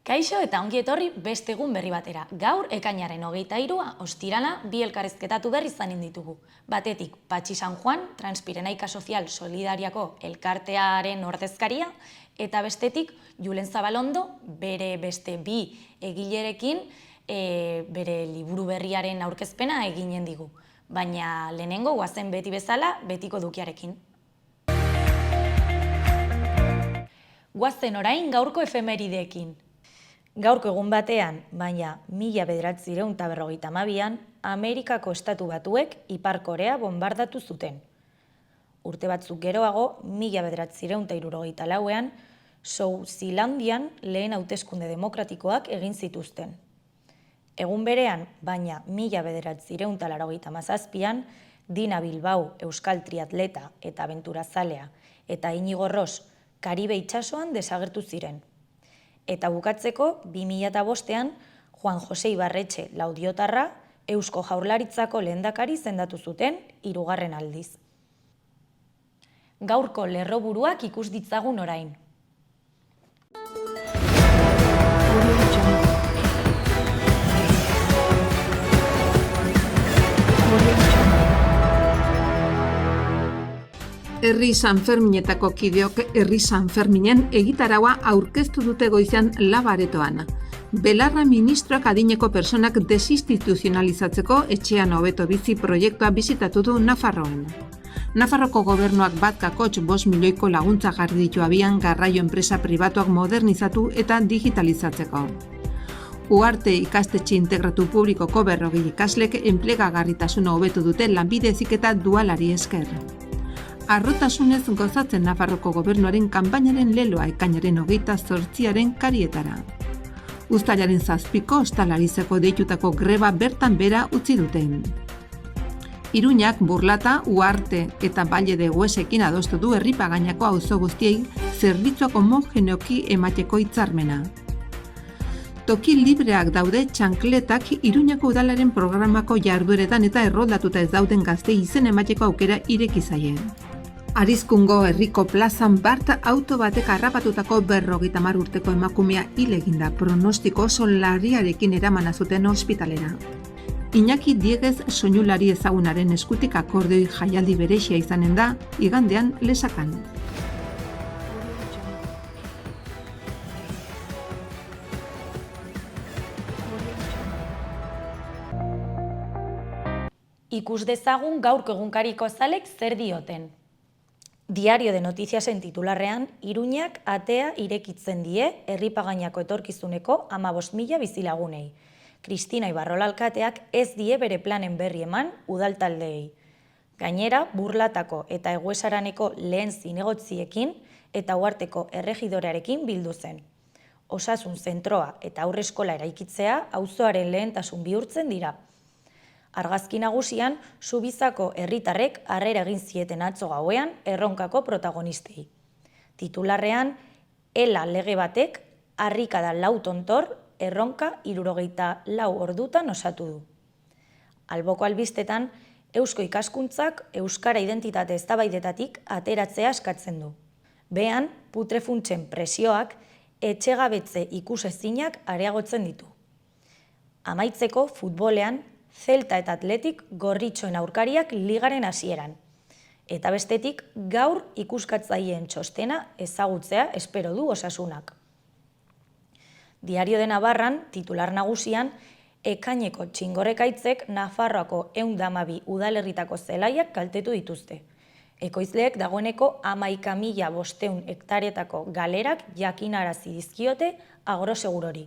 Kaixo eta ongi etorri beste egun berri batera. Gaur ekainaren 23a ostirala bi elkarrizketatu berri izanen ditugu. Batetik Patxi San Juan, Transpirenaika Sozial Solidariako elkartearen ordezkaria, eta bestetik Julen Zabalondo, bere beste bi egilerekin bere liburu berriaren aurkezpena eginen digu. Baina lehenengo goazen beti bezala, betiko dukiarekin. Goazen orain gaurko efemerideekin. Gaurko egun batean, baina 1952an, Amerikako Estatu Batuek Ipar Korea bombardatu zuten. Urte batzuk geroago, 1974an, South-Zealandian lehen hauteskunde demokratikoak egin zituzten. Egun berean, baina 1987an, Dina Bilbao euskal triatleta eta abenturazalea eta Iñigo Ros Karibe itsasoan desagertu ziren. Eta bukatzeko, 2005an, Juan Jose Ibarretxe Laudiotarra Eusko Jaurlaritzako lehendakari izendatu zuten 3. aldiz. Gaurko lerroburuak ikus ditzagun orain. Herri Sanferminetako kideok Herri Sanferminen egitaraua aurkeztu dute goizean Labaretoan. Belarra ministroak adineko personak desinstituzionalizatzeko etxean hobeto bizi proiektua bisitatu du Nafarroan. Nafarroko gobernuak bat kakotx 5 milioiko laguntza jarri ditu abian garraio enpresa pribatuak modernizatu eta digitalizatzeko. Uarte ikastetxe integratu publikoko 40 ikaslek enplegagarritasuna hobetu dute lanbide heziketa dualari esker. Arrotasunez gozatzen Nafarroko gobernuaren kanpainaren leloa ekainaren 28 karietara. Uztailaren 7ko ostalarizeko deitutako greba bertan bera utzi duten. Iruñak Burlata, Uarte eta Valle de Huesekin adostu du Herripagainako auzo guztiei zerbitzuak homogeneoki emateko hitzarmena. Toki libreak daude txankletak Iruñako udalaren programako jardueretan eta erroldatuta ez dauden gaztei izen emateko aukera ireki zaie. Arizkungo herriko plazan bart auto batek harrapatutako 50 urteko emakumea hil eginda pronostiko oso larriarekin eramana zuten ospitalera. Iñaki Diegez soinulari ezagunaren eskutik akordeoi jaialdi berexia izanen da igandean Lesakan. Ikus dezagun gaurko egunkariko zalek zer dioten. Diario de Noticiasen titularrean, Iruñak atea irekitzen die Herripagainako etorkizuneko 15.000 bizilagunei. Kristina Ibarrola alkateak ez die bere planen berri eman udaltaldeei. Gainera, Burlatako eta Eguesaraneko lehen zinegotziekin eta Uarteko erregidorearekin bildu zen. Osasun zentroa eta aurreskola eraikitzea auzoaren lehentasun bihurtzen dira. Argazki nagusian, Zubizako herritarrek harrera egin zieten atzo gauean erronkako protagonistei. Titularrean, Ela lege batek harrikada 4 tontor erronka 74 ordutan osatu du. Alboko albistetan, Eusko ikaskuntzak euskara identitate eztabaidetatik ateratzea eskatzen du. Behan, putrefuntsen presioak etxegabetze ikusezinak areagotzen ditu. Amaitzeko futbolean, Celta eta Atletik gorritxoen aurkariak ligaren hasieran. Eta bestetik, gaur ikuskatzaileen txostena ezagutzea espero du Osasunak. Diario de Navarran, titular nagusian, ekaineko txingorrekaitzek Nafarroako 112 udalerritako zelaiak kaltetu dituzte. Ekoizleek dagoeneko 11.500 hektaretako galerak jakinarazi dizkiote agrosegurori.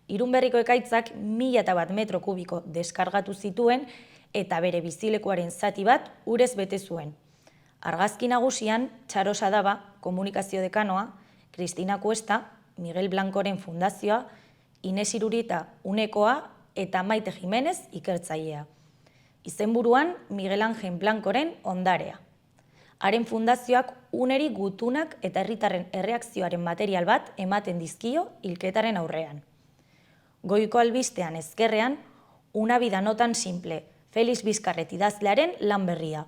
Irunberriko ekaitzak 1.001 metro kubiko deskargatu zituen eta bere bizilekuaren zati bat urez bete zuen. Argazki nagusian, Txaro Sadaba, komunikazio dekanoa, Kristina Kuesta, Miguel Blancoren fundazioa, Ines Irurita Unekoa eta Maite Jimenez ikertzailea. Izenburuan, Miguel Ángel Blancoren ondarea. Haren fundazioak uneri gutunak eta herritarren erreakzioaren material bat ematen dizkio hilketaren aurrean. Goiko albistean ezkerrean, Una vida no tan simple, Felix Bizkarret idazlearen lan berria.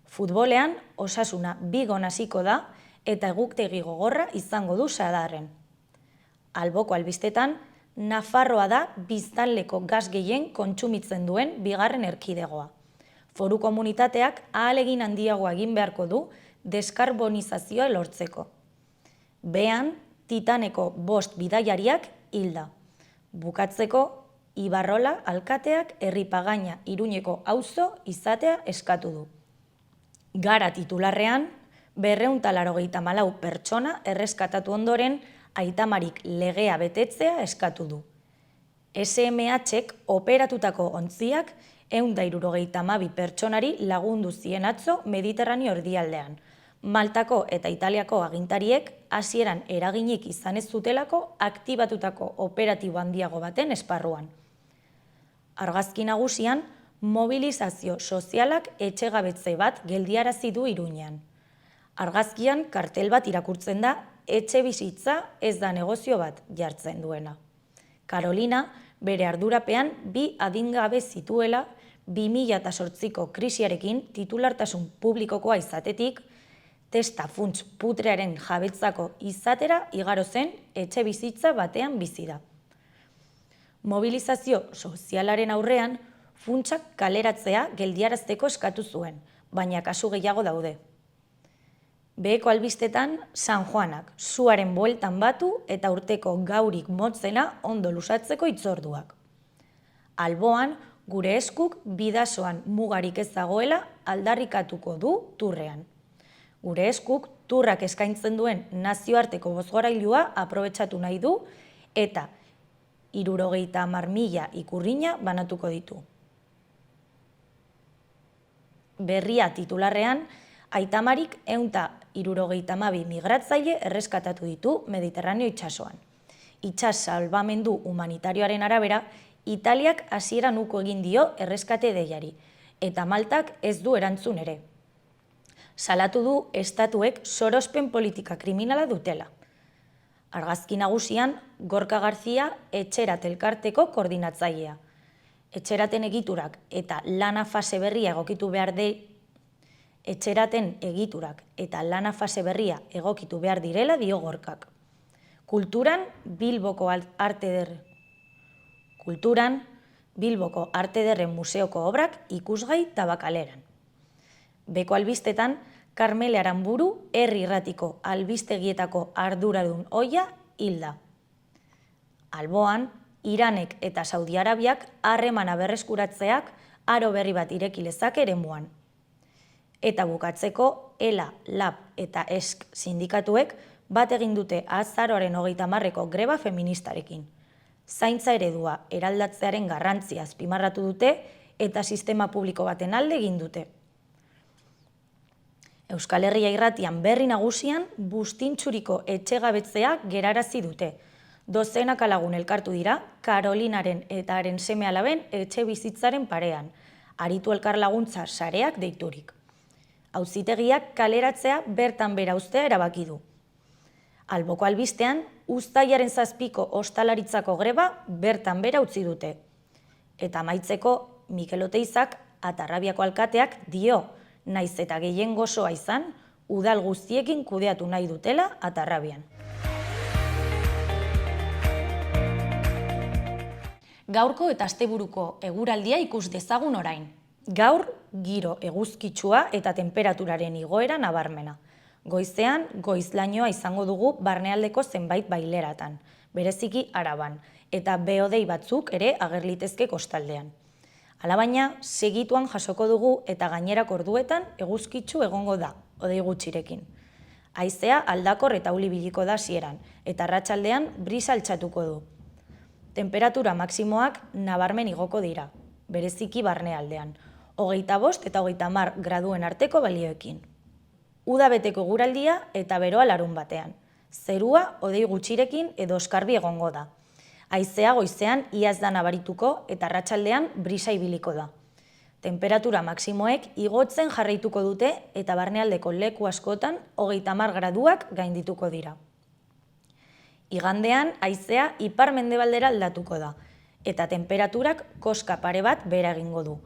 Futbolean, Osasuna bigon hasiko da eta eguktegi gogorra izango du Sadarren. Alboko albistetan, Nafarroa da biztanleko gas gehien kontsumitzen duen bigarren erkidegoa. Foru komunitateak ahalegin handiagoa egin beharko du deskarbonizazioa lortzeko. Behan, Titaneko 5 bidaiariak hilda. Bukatzeko, Ibarrola alkateak Erripagaina Iruñeko auzo izatea eskatu du. Gara titularrean, 284 pertsona erreskatatu ondoren Aitamarik legea betetzea eskatu du. SMH-ek operatutako ontziak 172 pertsonari lagundu zien atzo Mediterraneo erdialdean. Maltako eta Italiako agintariek hasieran eraginik izan ez zutelako aktibatutako operatibo handiago baten esparruan. Argazki nagusian, mobilizazio sozialak etxegabetze bat geldiarazi du Iruñean. Argazkian kartel bat irakurtzen da etxe bizitza ez da negozio bat jartzen duena. Carolina bere ardurapean 2 adingabe zituela 2008ko krisiarekin titulartasun publikokoa izatetik, testa funts putrearen jabetzako izatera igaro zen etxe bizitza batean bizi da. Mobilizazio sozialaren aurrean, funtsak kaleratzea geldiarazteko eskatu zuen, baina kasu gehiago daude. Beheko albistetan, San Juanak suaren bueltan batu eta urteko gaurik motzena ondo lusatzeko hitzorduak. Alboan, gure eskuk bidasoan mugarik ez dagoela aldarrikatuko du turrean. Gure eskuk turrak eskaintzen duen nazioarteko bozgorailua aprobetxatu nahi du eta 70.000 ikurrina banatuko ditu. Berria titularrean, Aitamarik 172 migratzaile erreskatatu ditu Mediterraneo itsasoan. Itsas salbamendu humanitarioaren arabera, Italiak hasieran uko egin dio erreskate deiari, eta Maltak ez du erantzun ere. Salatu du estatuek sorospen politika kriminala dutela. Argazki nagusian, Gorka Garzia Etxerat elkarteko koordinatzailea. Etxeraten egiturak eta lana fase berria egokitu behar direla dio Gorkak. Kulturan, Bilboko Arte Ederren Museoko obrak ikusgai tabakaleran. Beko albistetan, Karmele Aranburu herri irratiko albistegietako arduradun ohia hilda. Alboan, Iranek eta Saudi Arabiak harremana berreskuratzeak aro berri bat ireki lezake eremuan. Eta bukatzeko, ELA, LAB eta ESK sindikatuek bat egin dute azaroaren 30ko greba feministarekin. Zaintza eredua eraldatzearen garrantzia azpimarratu dute eta sistema publiko baten alde egin dute. Euskal Herria Irratian berri nagusian bustintxuriko etxegabetzea gerarazi dute. Dozenaka lagun elkartu dira Karolinaren eta haren seme-alaben etxe bizitzaren parean, aritu elkar laguntza sareak deiturik. Auzitegiak kaleratzea bertan bera uztea erabaki du. Alboko albistean, uztailaren 7ko ostalaritzako greba bertan bera utzi dute. Eta amaitzeko, Mikel Oteizak Atarrabiako alkateak dio, naiz eta gehien gozoa izan, udal guztiekin kudeatu nahi dutela Atarrabian. Gaurko eta asteburuko eguraldia ikus dezagun orain. Gaur, giro eguzkitsua eta temperaturaren igoera nabarmena. Goizean, goizlainoa izango dugu barnealdeko zenbait baileratan, bereziki Araban, eta behodei batzuk ere ager litezke kostaldean. Alabaina, segituan jasoko dugu eta gainerako orduetan eguzkitsu egongo da, hodei gutxirekin. Haizea aldakor eta euli ibiliko da hasieran, eta arratsaldean brisa altxatuko du. Temperatura maximoak nabarmen igoko dira, bereziki barnealdean, 25 eta 30 graduen arteko balioekin. Uda beteko eguraldia eta beroa larun batean. Zerua hodei gutxirekin edo oskarbi egongo da. Haizea goizean iaz da nabarituko eta arratsaldean brisa ibiliko da. Temperatura maximoek igotzen jarraituko dute eta barnealdeko leku askotan 30 graduak gaindituko dira. Igandean haizea ipar-mendebaldera aldatuko da eta temperaturak koska pare bat behera egingo du.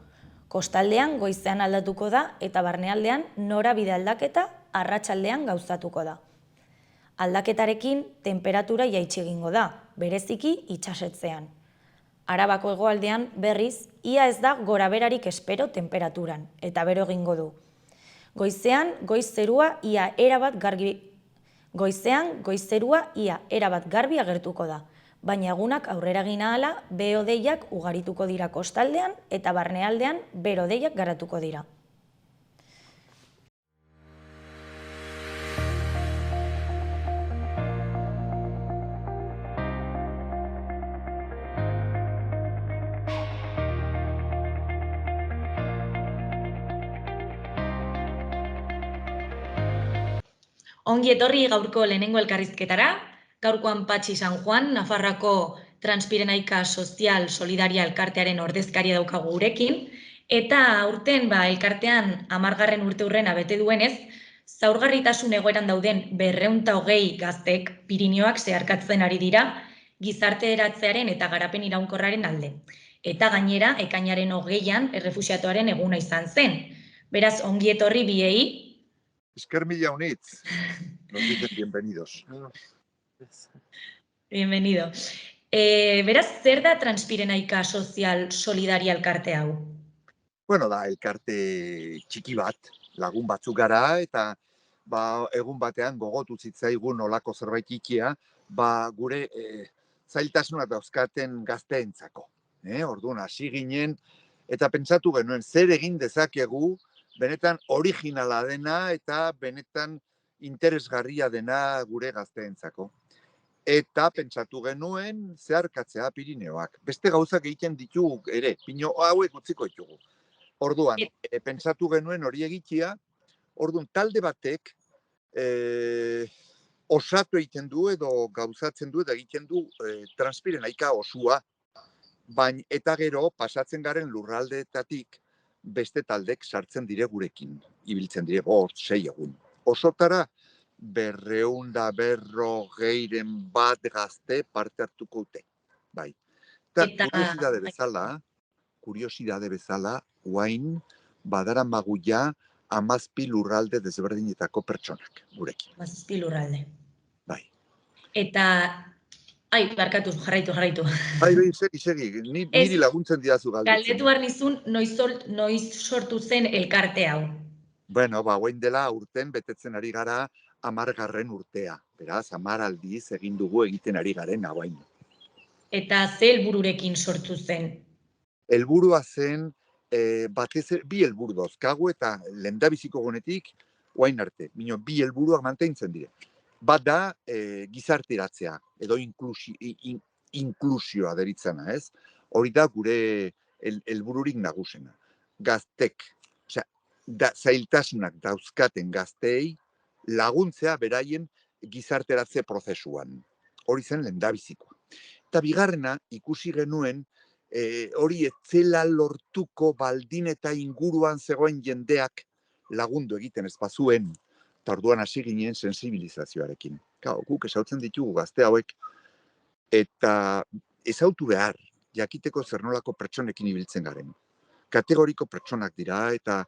Kostaldean goizean aldatuko da eta barnealdean norabide aldaketa arratsaldean gauzatuko da. Aldaketarekin temperatura jaitsi egingo da, bereziki itsasetzean. Arabako hegoaldean berriz, ia ez da goraberarik espero temperaturan, eta bero egingo du. Goizean, goizerua ia erabat garbi agertuko da, baina egunak aurrera egin ahala, behe-hodeiak ugarituko dira kostaldean eta barnealdean bero-hodeiak garatuko dira. Ongi etorri gaurko lehenengo elkarrizketara, gaurkoan Patxi San Juan, Nafarroako Transpirenaika Sozial Solidaria elkartearen ordezkaria daukagu gurekin, eta aurten elkartean 10. urteurrena bete duenez, zaurgarritasun egoeran dauden 220 gaztek Pirinioak zeharkatzen ari dira gizarte eratzearen eta garapen iraunkorraren alde. Eta gainera, ekainaren 20an errefuxiatuaren eguna izan zen. Beraz, ongi etorri biei. Esker mila unitz. Nos dicen bienvenidos. Bienvenido. Beraz, zer da Transpirenaika Sozial Solidaria elkarte hau? Bueno, da, elkarte txiki bat, lagun batzuk gara, eta egun batean gogotu zitzaigun olako zerbait ikia, gure zailtasunak dauzkaten gazteentzako. Orduan, hasi ginen, eta pentsatu genuen, zer egin dezakegu, benetan originala dena eta benetan interesgarria dena gure gazteentzako. Eta pentsatu genuen zeharkatzea Pirineoak. Beste gauzak egiten ditugu ere, pino hauek utziko ditugu. Orduan, pentsatu genuen hori egitea, orduan talde batek osatu egiten du edo gauzatzen du eta egiten du Transpirenaika osua, baina eta gero pasatzen garen lurraldeetatik beste taldek sartzen dire gurekin, ibiltzen dire 5-6 egun. Osotara 240 bat gazte parte hartuko dute. Bai. Eta kuriosidade bezala, guain badaramagu ja 17 lurralde desberdinetako pertsonak gurekin. 17 lurralde. Bai. Eta barkatu, jarraitu. Bai, segi. Niri laguntzen didazu galdetzen. Galdetu behar nizun, noiz sortu zen elkarte hau? Bueno, guain dela urten betetzen ari gara 10. urtea. Beraz, 10 aldiz egin dugu egiten ari garen guain. Eta ze helbururekin sortu zen? Helburua zen, bi helburu dauzkagu eta lehendabiziko gunetik guain arte. Bino, bi helburuak mantentzen dire. Bat da gizarteratzea, edo inklusioa deritzana, ez? Hori da gure helbururik nagusena. Gaztek, zailtasunak dauzkaten gazteei laguntzea beraien gizarteratze prozesuan. Hori zen lehendabizikoa. Eta bigarrena ikusi genuen hori etzela lortuko baldin eta inguruan zegoen jendeak lagundu egiten ez bazuen. Eta orduan hasi ginen sensibilizazioarekin. Guk esautzen ditugu gazte hauek, eta ezautu behar, jakiteko zer nolako pertsonekin ibiltzen garen. Kategoriko pertsonak dira, eta,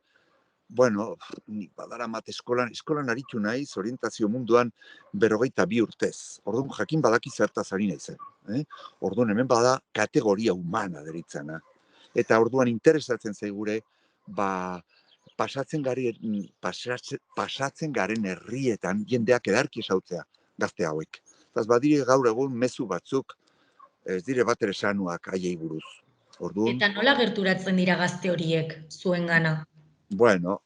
bueno, nik badaramat eskolan aritu naiz, orientazio munduan 42 urtez. Orduan jakin badaki zertaz ari naizen. Orduan hemen bada kategoria humana deritzana. Eta orduan interesatzen zaigure, pasatzen garen herrietan jendeak edarki esautzea gazte hauek. Eta badire gaur egun mezu batzuk ez dire bat ere sanuak haiei buruz. Orduan, Eta nola gerturatzen dira gazte horiek zuengana? Bueno,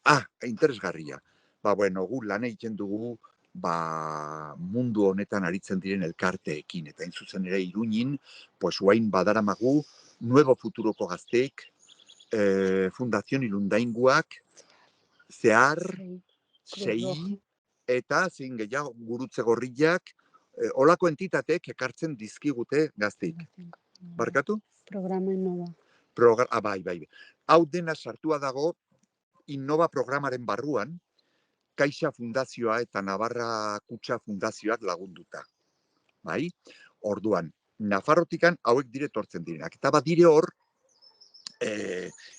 interesgarria. Gu lan egiten dugu mundu honetan aritzen diren elkarteekin. Eta hain zuzen ere Iruñin, guain badaramagu, Nuevo Futuroko gazteek, Fundación Ilundainguak, Zehar, Sei, eta zein gehiago Gurutze Gorriak, olako entitateek ekartzen dizkigute gazteik. Barkatu? Programa Innova. Bai. Hau dena sartua dago Innova programaren barruan, Caixa Fundazioa eta Navarra Kutxa Fundazioak lagunduta. Bai? Orduan, Nafarrotikan hauek dire tortzen direnak. Eta badire hor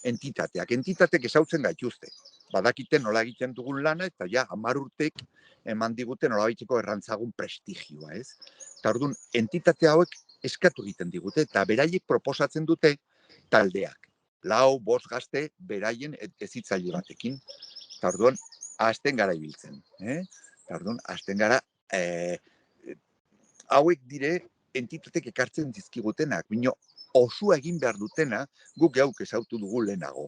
entitateak. Entitateak esautzen gaituzte. Badakiten nola egiten dugun lana, eta 10 urtek eman digute nolabaiteko errantzagun prestigioa, ez? Eta orduan, entitate hauek eskatu egiten digute, eta beraiek proposatzen dute taldeak. 4-5 gazte beraien hezitzaile batekin. Eta orduan, hasten gara ibiltzen. Eta orduan, hasten gara, hauek dire entitatek ekartzen dizkigutenak, bino osua egin behar dutena, guk geuk ezautu dugu lehenago.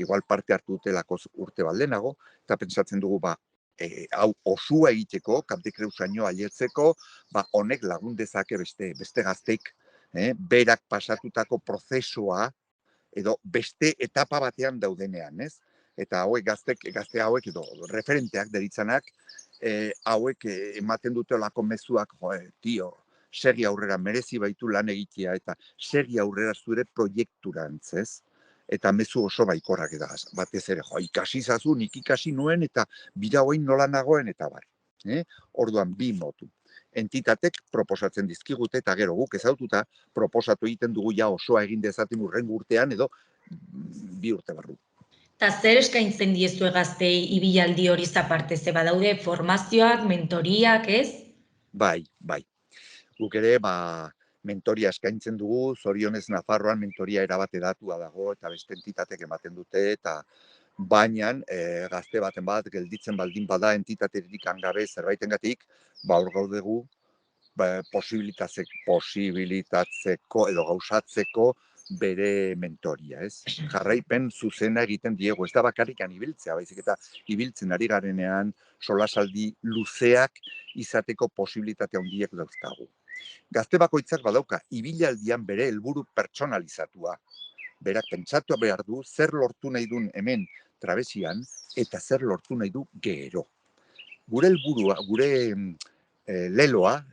Igual parte hartu dutelako urte bat lehenago, eta pentsatzen dugu, hau osua egiteko, kantekreusaino aiertzeko, honek lagun dezake beste gazteik, berak pasatutako prozesua, edo beste etapa batean daudenean, ez? Eta hauek gazte hauek edo referenteak deritzanak, hauek ematen dute olako mezuak, segi aurrera merezi baitu lan egitea, eta segi aurrera zure proiekturantz, ez? Eta mezu oso baikorrak edagaz, batez ere, ikasi zazu, nik ikasi nuen, eta bira hoin nola nagoen, eta bar. Orduan, bi motu. Entitatek proposatzen dizkigute, eta gero guk ezaututa proposatu egiten dugu ja osoa egin dezaten urrengo urtean, edo 2 urte barru. Eta zer eskaintzen diezue gaztei ibilaldi hori aparte, ze badaude formazioak, mentoriak, ez? Bai. Guk ere, mentoria eskaintzen dugu, zorionez Nafarroan mentoria erabate datua dago, eta beste entitatek ematen dute, eta baina gazte baten bat gelditzen baldin bada entitaterik angabe zerbaitengatik, hor gaudegu posibilitatzeko edo gauzatzeko bere mentoria, ez? Jarraipen zuzena egiten diegu, ez da bakarrikan ibiltzea, baizik eta ibiltzen ari garenean solasaldi luzeak izateko posibilitate handiek dauzkagu. Gazte bakoitzak badauka, ibilaldian bere helburu pertsonalizatua. Berak pentsatu behar du, zer lortu nahi duen hemen trabesian, eta zer lortu nahi du gero. Gure helburua, gure leloa,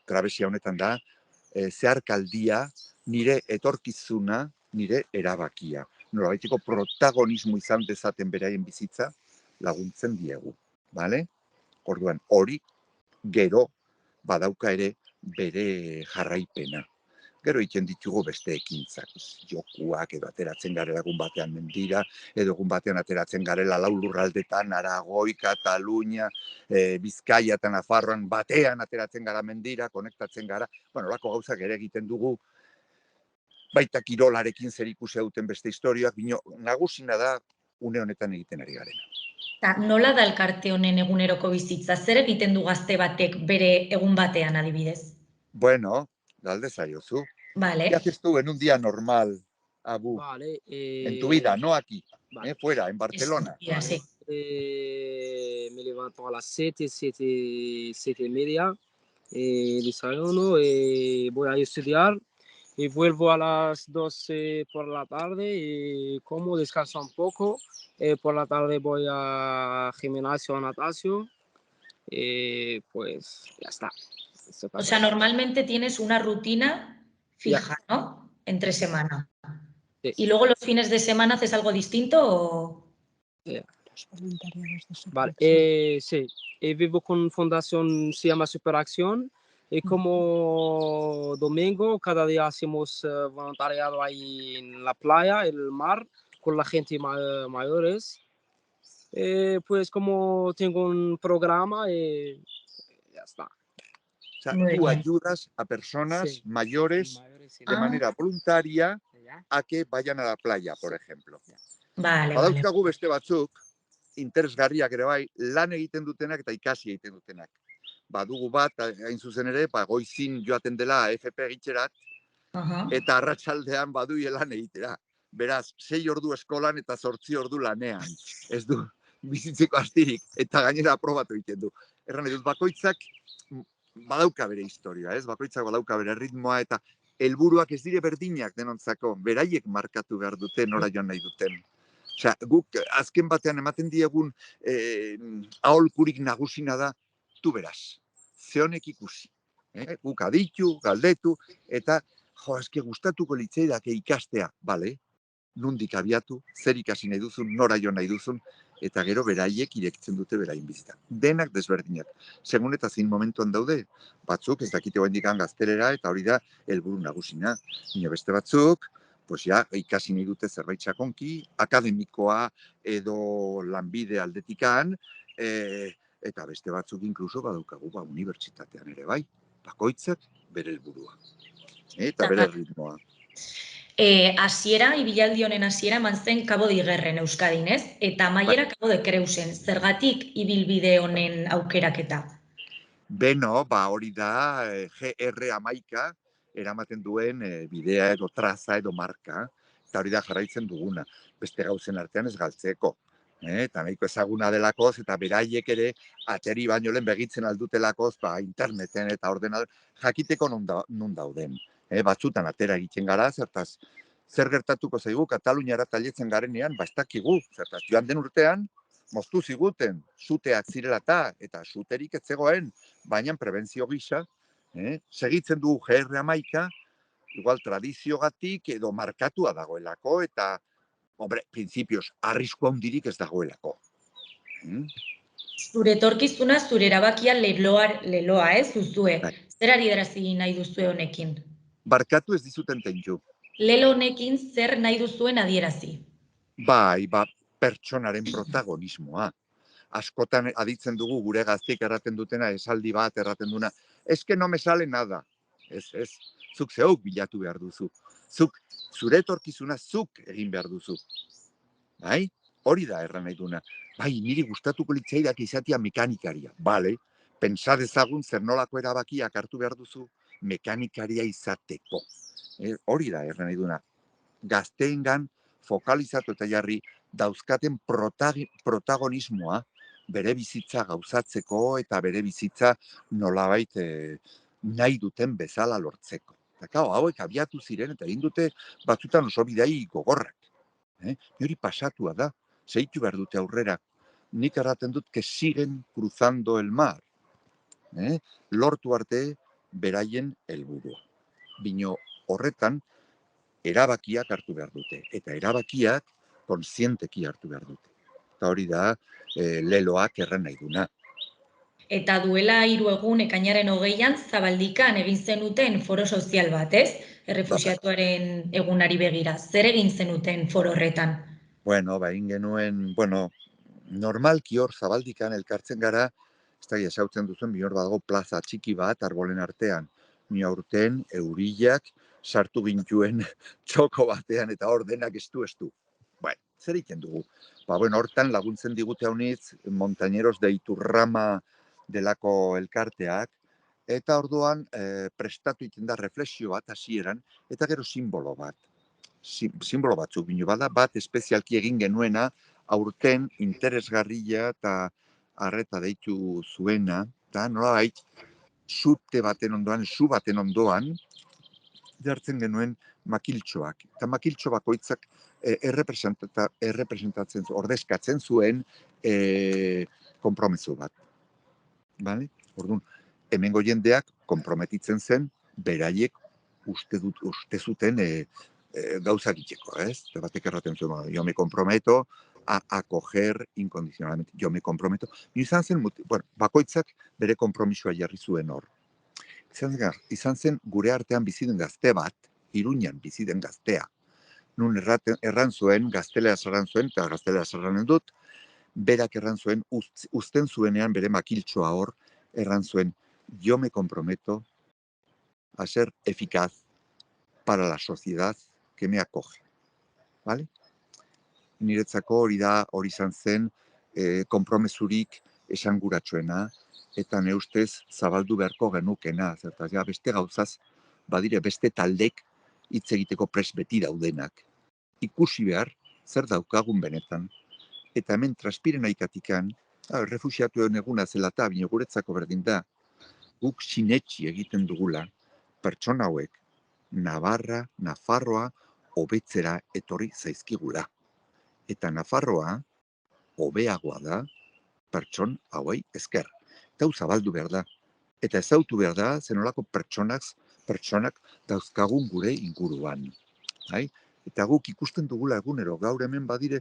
trabesia honetan da, zeharkaldia, nire etorkizuna, nire erabakia. Norabaiteko protagonismo izan dezaten beraien bizitza laguntzen diegu. Orduan, hori gero badauka ere bere jarraipena. Gero egiten ditugu beste ekintzak, jokuak edo ateratzen garela egun batean mendira, edo egun batean ateratzen garela 4 lurraldetan, Aragoi, Katalunia, Bizkaia eta Nafarroan batean ateratzen gara mendira, konektatzen gara, olako gauzak ere egiten dugu, baita kirolarekin zer ikusi duten beste historiak, bino nagusina da une honetan egiten ari garena. Eta nola da elkarte honen eguneroko bizitza? Zer egiten du gazte batek bere egun batean adibidez? Bueno, galde zaiozu. Vale. ¿Qué haces tú en un día normal, Abu? Vale. En tu vida, no aquí, Vale. fuera, en Barcelona. Sí. Me levanto a las 7:30, desayuno, voy a estudiar y vuelvo a las 12 por la tarde, como descanso un poco, por la tarde voy a gimnasio o natación, pues ya está. O sea, normalmente tienes una rutina fija, ¿no? Entre semana. Sí. ¿Y luego los fines de semana haces algo distinto o...? Vale, sí, vivo con fundación, se llama Superacción, y como domingo cada día hacemos voluntariado ahí en la playa, en el mar, con la gente mayores. Pues como tengo un programa, ya está. O sea, tú ayudas a personas mayores de manera voluntaria a que vayan a la playa, por ejemplo. Vale. Badauzkagu beste batzuk, interesgarriak ere bai, lan egiten dutenak eta ikasi egiten dutenak. Badugu bat, hain zuzen ere, goizin joaten dela FP egitzerat, eta arratsaldean baduie lan egitera. Beraz, 6 ordu eskolan eta 8 ordu lanean. Ez du bizitzeko astirik, eta gainera aprobatu egiten du. Erran edut, bakoitzak badauka bere historia, ez? Bakoitzak badauka bere ritmoa, eta helburuak ez dire berdinak denontzako, beraiek markatu behar dute nora joan nahi duten. Osea, guk azken batean ematen diegun aholkurik nagusina da, tu beraz, ze honek ikusi. Guk aditu, galdetu, eta eske gustatuko litzaidake ikastea, bale, nondik abiatu, zer ikasi nahi duzun, nora joan nahi duzun, eta gero beraiek irekitzen dute beraien bizita. Denak desberdinak. Segun eta zein momentuan daude, batzuk ez dakite oraindik gaztelera, eta hori da helburu nagusina. Baina beste batzuk, pues ja, ikasi nahi dute zerbait sakonki, akademikoa edo lanbide aldetikan, eta beste batzuk inkluso badaukagu unibertsitatean ere bai, bakoitzak bere helburua, eta bere ritmoa. Ibilaldi honen hasiera eman zen Cabo de Igerren Euskadin, ez? Eta amaiera Cabo de Creusen. Zergatik ibilbide honen aukeraketa? Beno, hori da GR11 eramaten duen bidea edo traza edo marka, eta hori da jarraitzen duguna, beste gauzen artean ez galtzeko. Eta nahiko ezaguna delakoz, eta beraiek ere ateri baino lehen begitzen aldutelakoz, interneten eta ordenador, jakiteko non dauden. Batzutan atera egiten gara, zertaz, zer gertatuko zaigu Kataluniara tailetzen garenean, ez dakigu, zertaz, joan den urtean, moztu ziguten, zuteak zirela eta zuterik ez zegoen, baina prebentzio gisa, segitzen du GR11, igual tradiziogatik edo markatua dagoelako, eta, printzipioz, arrisku handirik ez dagoelako. Zure etorkizuna, zure erabakia leloa, ez duzue. Zer adierazi nahi duzue honekin? Barkatu ez dizuten tentu. Lelo honekin zer nahi duzuen adierazi? Pertsonaren protagonismoa. Askotan aditzen dugu gure gaztik erraten dutena, esaldi bat erraten duna, eske no me sale nada. Ez, zuk zeuk bilatu behar duzu. Zure etorkizuna zuk egin behar duzu. Bai? Hori da erran nahi duna. Niri gustatuko litzaidak izatea mekanikaria. Bale, pentsa dezagun zer nolako erabakiak hartu behar duzu mekanikaria izateko. Hori da erran nahi duna. Gazteengan fokalizatu eta jarri dauzkaten protagonismoa bere bizitza gauzatzeko eta bere bizitza nolabait nahi duten bezala lortzeko. Eta hauek abiatu ziren eta egin dute batzutan oso bidai gogorrak. Hori pasatua da, zeitu behar dute aurrera. Nik erraten dut que siguen cruzando el mar. Lortu arte beraien helburua. Bino horretan, erabakiak hartu behar dute, eta erabakiak kontzienteki hartu behar dute. Eta hori da, leloak erran nahi duna. Eta duela 3 egun ekainaren 20an Zabaldikan egin zenuten foro sozial bat, ez? Errefuxiatuaren egunari begira. Zer egin zenuten foro horretan? Egin genuen, normalki hor Zabaldikan elkartzen gara, ez da esautzen duzuen, hor badago plaza txiki bat, arbolen artean. Ni aurten, eurillak, sartu gintuen txoko batean eta hor denak estu. Zer egiten dugu? Hortan laguntzen digute haunitz Montañeros de Iturrama delako elkarteak, eta orduan prestatu egiten da reflexio bat hasieran, eta gero simbolo bat. Simbolo batzuk bino bada, bat espezialki egin genuena, aurten interesgarria eta arreta deitu zuena, eta nolabait, su baten ondoan, jartzen genuen makiltxoak. Eta makiltxo bakoitzak errepresentatzen, ordezkatzen zuen konpromezu bat. Orduan, hemengo jendeak konprometitzen zen, beraiek uste zuten gauzak itxeko, ez? Batek erraten zuen, yo me comprometo a acoger incondicionalmente, yo me comprometo. Izan zen, bakoitzak bere konpromisoa jarri zuen hor. Izan zen gure artean biziden gazte bat, Iruñan biziden gaztea. Nun erran zuen, gazteleaz erran zuen, eta gazteleaz erranen dut, berak erran zuen, uzten zuenean bere makiltxoa hor, erran zuen, yo me comprometo a ser eficaz para la sociedad que me acoge. Vale? Niretzako hori izan zen konpromesurik esanguratsuena, eta ne ustez zabaldu beharko genukena, zertaz, beste gauzaz, badire beste taldek hitz egiteko prest beti daudenak. Ikusi behar, zer daukagun benetan, eta hemen transpiren aikatikan, refuxiatuen eguna zela eta bine guretzako berdin da, guk sinetxi egiten dugula, pertsona hauek, Nafarroa hobetzera etorri zaizkigula. Eta Nafarroa hobeagoa da pertson hauei esker. Eta zabaldu behar da. Eta ezautu behar da, zenolako pertsonak dauzkagun gure inguruan. Eta guk ikusten dugula egunero, gaur hemen badire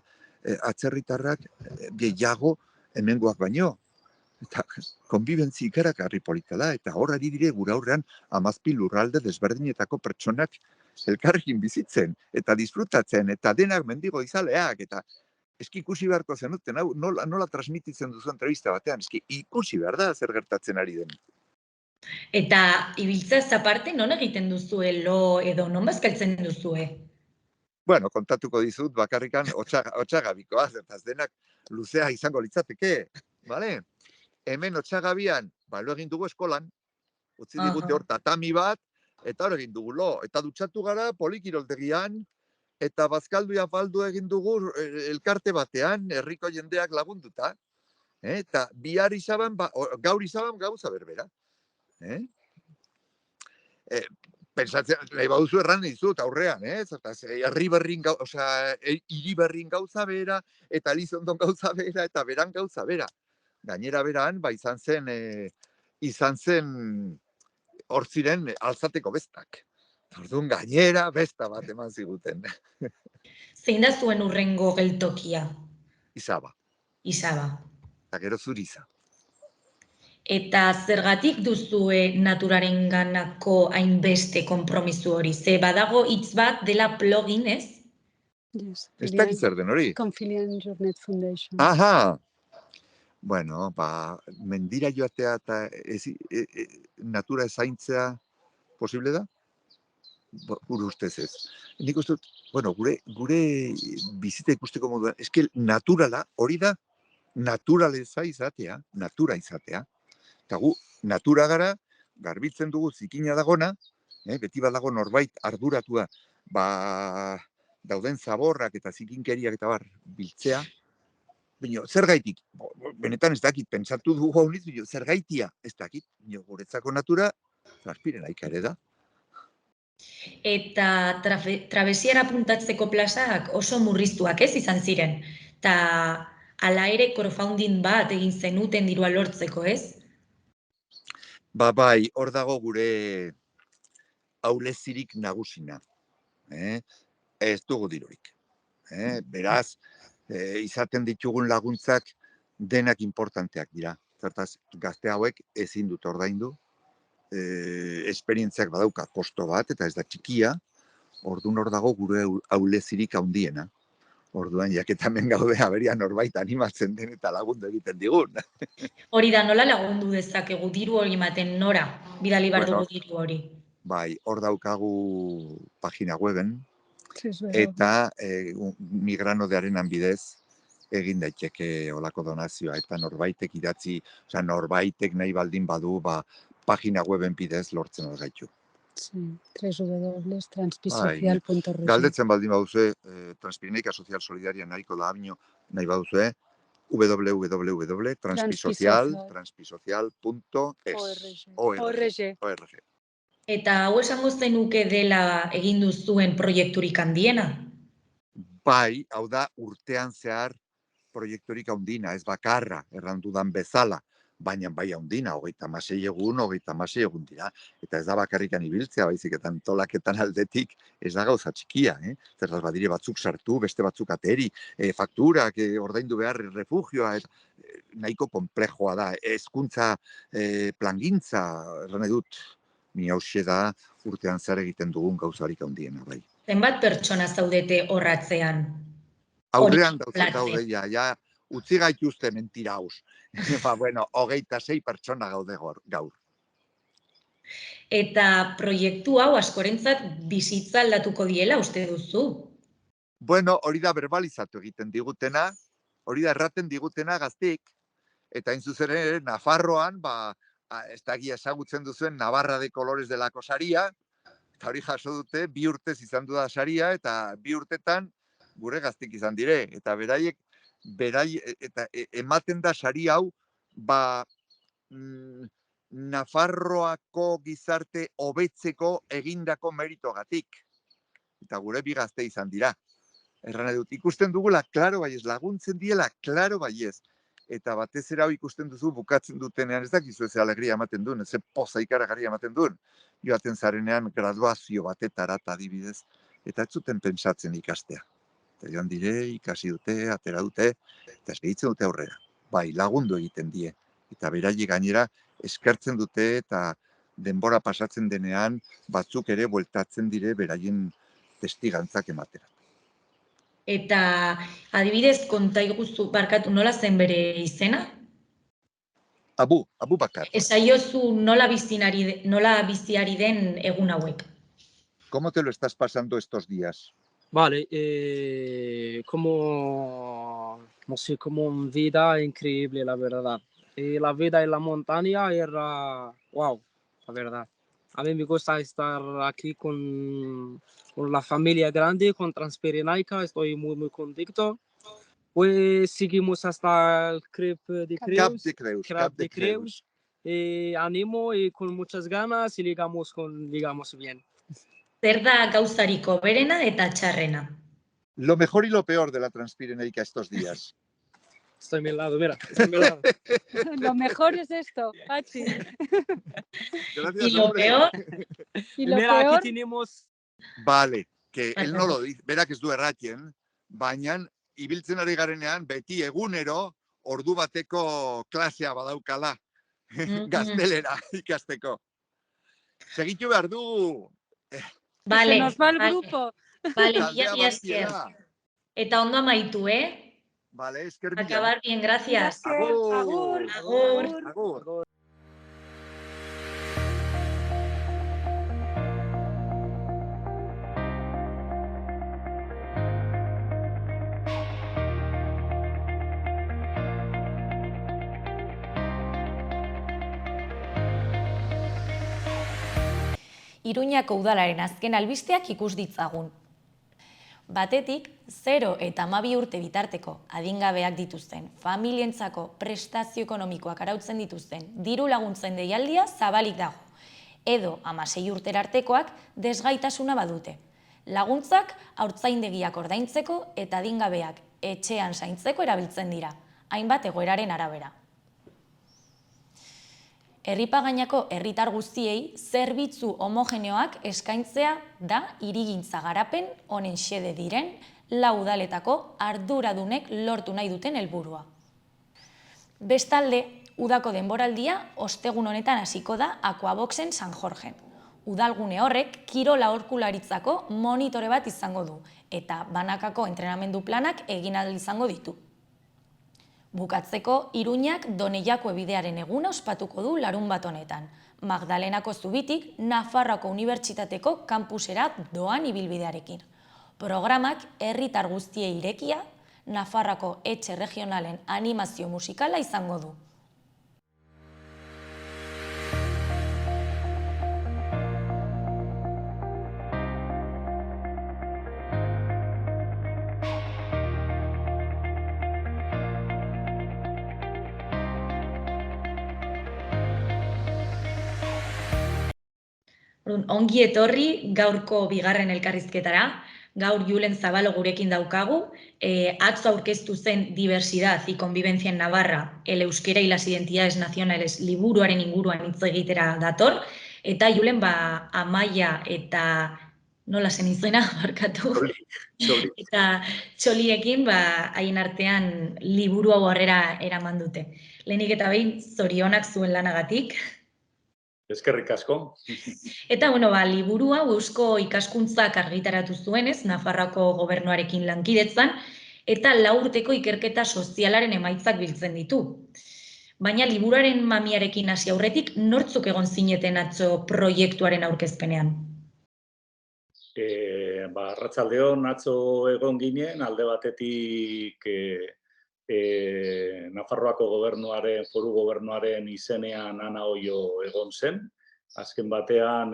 atzerritarrak gehiago hemengoak baino. Eta konbibentzi ikaragarri polita da, eta hor ari dire gure aurrean 17 lurralde desberdinetako pertsonak elkarrekin bizitzen, eta disfrutatzen, eta denak mendigo izaleak, eta Eski ikusi beharko zenuten, hau nola transmititzen duzu entrevista batean, eski ikusi behar da zer gertatzen ari den. Eta ibiltzeaz aparte, non egiten duzue lo edo non bazkaltzen duzue? Bueno, kontatuko dizut, bakarrikan Otsagabikoa, zertaz denak luzea izango litzateke, bale? Hemen Otsagabian, lo egin dugu eskolan, utzi digute hor tatami bat, eta hor egin dugu lo, eta dutxatu gara polikiroldegian, eta bazkaldu afaldu egin dugu elkarte batean, herriko jendeak lagunduta, eta bihar izaban, gaur izaban gauza berbera. Pentsatzen, nahi baduzu erran dizut aurrean, herri berrin, hiri berrin gauza bera, eta Elizondon gauza bera, eta beran gauza bera. Gainera beran, izan zen hor ziren alzateko bestak. Orduan gainera besta bat eman ziguten. Zein da zuen urrengo geltokia? Izaba, Izaba. eta gero Zuriza. Eta zergatik duzue naturaren ganako hainbeste konpromisu hori? Ze badago hitz bat dela plugin, ez? Yes, Ez dakit zer den hori? Confilian Journet Foundation. Aha! Bueno, mendira joatea eta natura ezaintzea posible da? Gure ustez ez. Nik uste dut, bueno, gure bizita ikusteko moduan, eske naturala, hori da, naturaleza izatea, natura izatea. Eta gu, natura gara, garbitzen dugu zikina dagona, beti badago norbait arduratua, dauden zaborrak eta zikinkeriak eta biltzea. Bino, zer gaitik? Benetan ez dakit, pentsatu dugu hauniz, zer gaitia ez dakit. Bino, guretzako natura, transpiren aika ere da. Eta trabesiara puntatzeko plazak oso murriztuak ez izan ziren. Eta ala ere crowdfunding bat egin zenuten dirua lortzeko, ez? Bai, hor dago gure ahulezirik nagusina. Ez dugu dirurik. Beraz, izaten ditugun laguntzak denak importanteak dira. Zertaz, gazte hauek ezin dut ordaindu. Esperientziak badauka kosto bat, eta ez da txikia. Orduan hor dago gure ahulezirik handiena. Orduan, jaketamen gaude aberian norbait animatzen den eta lagundu egiten digun. Hori da, nola lagundu dezakegu diru hori ematen nora, bidali behar dugu diru hori? Bai, hor daukagu pagina weben, eta Migrano de Arenan bidez egin daiteke olako donazioa, eta norbaitek idatzi, norbaitek nahi baldin badu, pagina weben bidez lortzen hor gaitu. www.transpisocial.org. Galdetzen baldin baduzu, Transpirineka Sozial Solidaria nahiko da abino nahi baduzu, www.transpisocial.es. Eta hau esango zenuke dela egin duzuen proiekturik handiena? Bai, hau da urtean zehar proiekturik handina, ez bakarra, errandudan bezala, baina bai handina, 36 egun dira, eta ez da bakarrikan ibiltzea, baizik eta antolaketan aldetik ez da gauza txikia, zertaz badire batzuk sartu, beste batzuk ateri, fakturak, ordaindu behar refugioa, nahiko konplejoa da, hezkuntza plangintza, erran edut, ni hauxe da urtean zehar egiten dugun gauzarik handiena, bai. Zenbat pertsona zaudete horratzean? Aurrean daude, ja, utzi gaituzte mentira haus. 26 pertsona gaude gaur. Eta proiektu hau askorentzat bizitza aldatuko diela, uste duzu? Bueno, hori da berbalizatu egiten digutena, hori da erraten digutena gaztik, eta hain zuzen ere, Nafarroan, ez da ezagutzen duzuen Navarra de Colores delako saria, eta hori jaso dute, 2 urtez izan du da saria, eta 2 urtetan gure gaztik izan dire, eta beraiek eta ematen da sari hau, Nafarroako gizarte hobetzeko egindako meritogatik. Eta gure 2 gazte izan dira. Erran edut, ikusten dugula, klaro baiez, laguntzen diela, klaro baiez. Eta batez ere hau ikusten duzu bukatzen dutenean, ez dakizu ez alegria ematen duen, ez poza ikaragarria ematen duen. Joaten zarenean graduazio batetara adibidez, eta ez zuten pentsatzen ikastea. Eta joan dire, ikasi dute, atera dute, eta segitzen dute aurrera. Bai, lagundu egiten die. Eta beraiek gainera eskertzen dute eta denbora pasatzen denean batzuk ere bueltatzen dire beraien testigantzak ematera. Eta adibidez, konta iguzu barkatu nola zen bere izena? Abu Bakar. Esaiozu nola biziari den egun hauek. ¿Cómo te lo estás pasando estos días? Vale, no sé, como una vida increíble, la verdad. La vida en la montaña era, wow, la verdad. A mí me gusta estar aquí con la familia grande, con Transpirenaica, estoy muy, muy contento. Pues seguimos hasta el Cap de Creus. Animo y con muchas ganas y llegamos bien. Zer da gauzariko berena eta txarrena? Lo mejor y lo peor de la Transpirenaica estos días. Está a mi lado, mira, está a mi lado. Lo mejor es esto, Pachi. Gracias, ¿Y lo hombre. peor? Y lo Mira, peor, aquí tenemos... Vale, que él no lo dice, berak ez du erratien, baina ibiltzen ari garenean beti egunero ordu bateko klasea badaukala gaztelera ikasteko. Segitu behar du. Vale, se nos va el vale, grupo. vale, Taldea mila esker. baitiela. Eta ondo amaitu, Vale, esker mila. Acabar bien, gracias. Agur. Agur. Agur. Iruñako udalaren azken albisteak ikus ditzagun. Batetik, 0 eta 12 urte bitarteko adingabeak dituzten, familientzako prestazio ekonomikoak arautzen dituzten, diru laguntzen deialdia zabalik dago. Edo 16 urtera artekoak desgaitasuna badute. Laguntzak haurtzaindegiak ordaintzeko eta adingabeak etxean zaintzeko erabiltzen dira, hainbat egoeraren arabera. Herripagainako herritar guztiei zerbitzu homogeneoak eskaintzea da hirigintza garapen honen xede diren lau udaletako arduradunek lortu nahi duten helburua. Bestalde, udako denboraldia ostegun honetan hasiko da Aquaboxen San Jorgen. Udalgune horrek kirola aholkularitzako monitore bat izango du eta banakako entrenamendu planak egin ahal izango ditu. Bukatzeko, Iruñak Doneiako bidearen eguna ospatuko du larunbat honetan. Magdalenako zubitik Nafarroako Unibertsitateko kampusera doan ibilbidearekin. Programak herritar guztiei irekia, Nafarroako etxe regionalen animazio musikala izango du. Ongi etorri gaurko bigarren elkarrizketara. Gaur Julen Zabalo gurekin daukagu. Atzo aurkeztu zen Diversidad y Convivencia en Navarra, el euskera y las identidades nacionales liburuaren inguruan hitz egitera dator. Eta Julen, Amaia eta nola zen izena, barkatu. Txoli. Eta Txoliekin haien artean liburu hau aurrera eraman dute. Lehenik eta behin zorionak zuen lanagatik. Eskerrik asko. Eta, liburu hau Eusko Ikaskuntzak argitaratu zuenez, Nafarroako gobernuarekin lankidetzan, eta 4 urteko ikerketa sozialaren emaitzak biltzen ditu. Baina liburuaren mamiarekin hasi aurretik, nortzuk egon zineten atzo proiektuaren aurkezpenean? Arratsaldeon atzo egon ginen, alde batetik Nafarroako gobernuaren, foru gobernuaren izenean Ana Oio egon zen. Azken batean,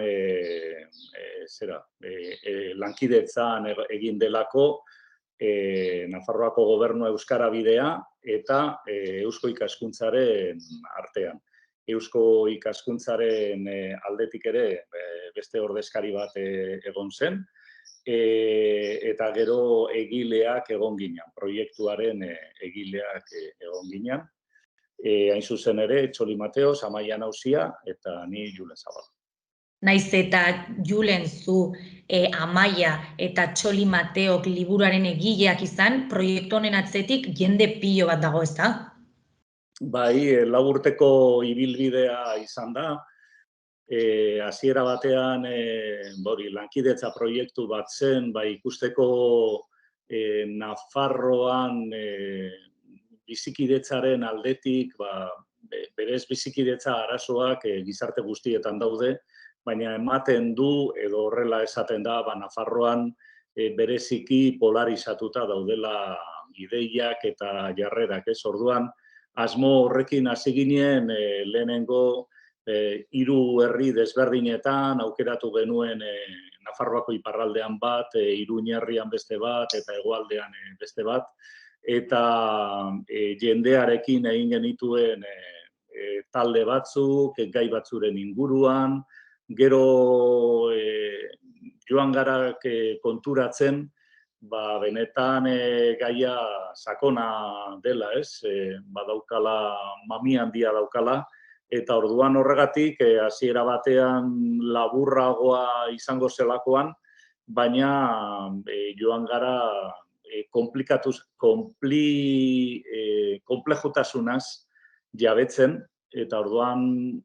lankidetzan egin delako Nafarroako gobernua euskara bidea eta Eusko Ikaskuntzaren artean. Eusko Ikaskuntzaren aldetik ere beste ordezkari bat egon zen, eta gero egileak egon ginen, proiektuaren egileak egon ginen. Hain zuzen ere, Txoli Mateos, Amaia Nauzia eta ni Julen Zabalo. Naiz eta Julen zu Amaia eta Txoli Mateok liburuaren egileak izan, proiektu honen atzetik jende pilo bat dago, ezta? Bai, 4 urteko ibilbidea izan da. Hasiera batean lankidetza proiektu bat zen, ikusteko Nafarroan bizikidetzaren aldetik, berez bizikidetza arazoak gizarte guztietan daude, baina ematen du, edo horrela esaten da, Nafarroan bereziki polarizatuta daudela ideiak eta jarrerak, ez? Orduan, asmo horrekin hasi ginen lehenengo 3 herri desberdinetan, aukeratu genuen Nafarroako iparraldean bat, Iruñerrian beste bat, eta hegoaldean beste bat, eta jendearekin egin genituen talde batzuk, gai batzuren inguruan, gero joan gara konturatzen, benetan gaia sakona dela, ez? Badaukala, mami handia daukala, eta orduan horregatik, hasiera batean laburragoa izango zelakoan, baina joan gara komplejutasunaz jabetzen, eta orduan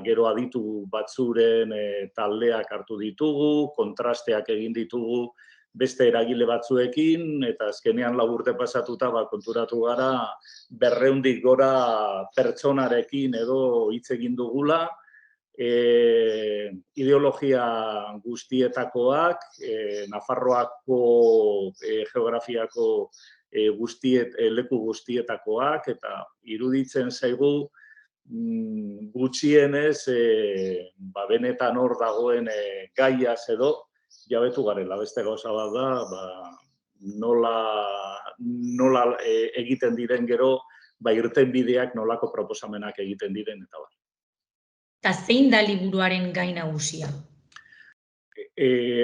gero aditu batzuren taldeak hartu ditugu, kontrasteak egin ditugu beste eragile batzuekin, eta azkenean 4 urte pasatuta konturatu gara 200 gora pertsonarekin edo hitz egin dugula, ideologia guztietakoak, Nafarroako geografiako leku guztietakoak, eta iruditzen zaigu gutxienez benetan hor dagoen gaiaz edo jabetu garela. Beste gauza bat da, nola egiten diren gero, irtenbideak nolako proposamenak egiten diren, eta bar. Eta zein da liburuaren gai nagusia?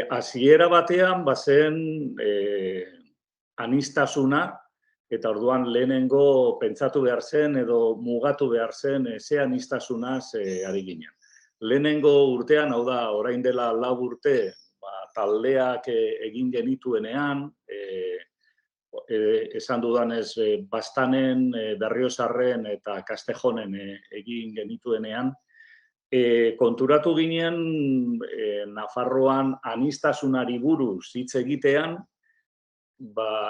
Hasiera batean bazen aniztasuna, eta orduan lehenengo pentsatu behar zen edo mugatu behar zen ze anistasunaz ari ginen. Lehenengo urtean, hau da, orain dela 4 urte, taldeak egin genituenean, esan dudanez, Baztanen, Berriozarren eta Kastejonen egin genituenean, konturatu ginen Nafarroan anistasunari buruz hitz egitean,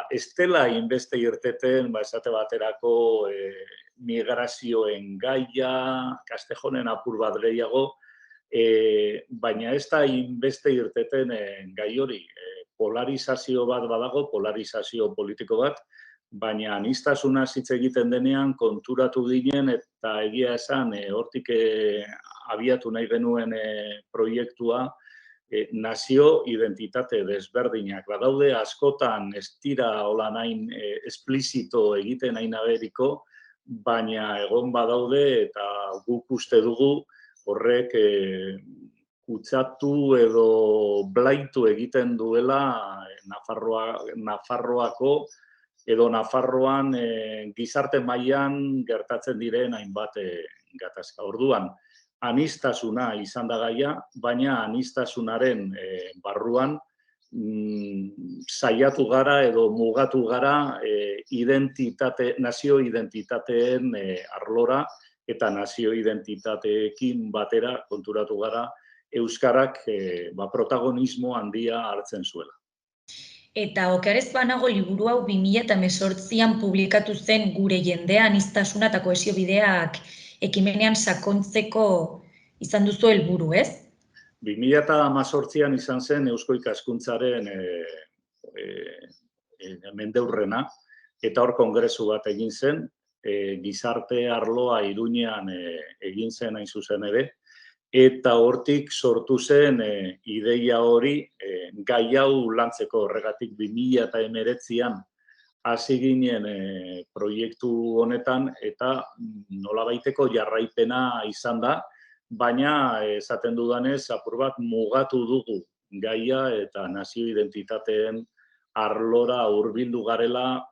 ez dela inbeste irteten, esate baterako migrazioen gaia, Kastejonen apur bat gehiago, baina ez da inbeste irteten gai hori. Polarizazio bat badago, polarizazio politiko bat, baina anistasunaz hitz egiten denean konturatu ginen, eta egia esan, hortik abiatu nahi genuen proiektua, nazio identitate desberdinak. Badaude askotan ez dira hola nahin esplizito egiten nahi naberiko, baina egon badaude eta guk uste dugu horrek kutsatu edo blaitu egiten duela Nafarroako edo Nafarroan gizarte mailan gertatzen diren hainbat gatazka. Orduan, anistasuna izan da gaia, baina anistasunaren barruan saiatu gara edo mugatu gara nazio identitateen arlora, eta nazio identitateekin batera konturatu gara euskarak protagonismo handia hartzen zuela. Eta okerez banago liburu hau 2018an publikatu zen Gure jendea, aniztasuna eta kohesio bideak ekimenean sakontzeko izan duzu helburu, ez? 2018an izan zen Eusko Ikaskuntzaren mendeurrena, eta hor kongresu bat egin zen, gizarte arloa Iruñean egin zen hain zuzen ere, eta hortik sortu zen ideia hori gai hau lantzeko. Horregatik 2019an hasi ginen proiektu honetan, eta nolabaiteko jarraipena izan da, baina esaten dudanez apur bat mugatu dugu gaia eta nazio identitateen arlora hurbildu garela,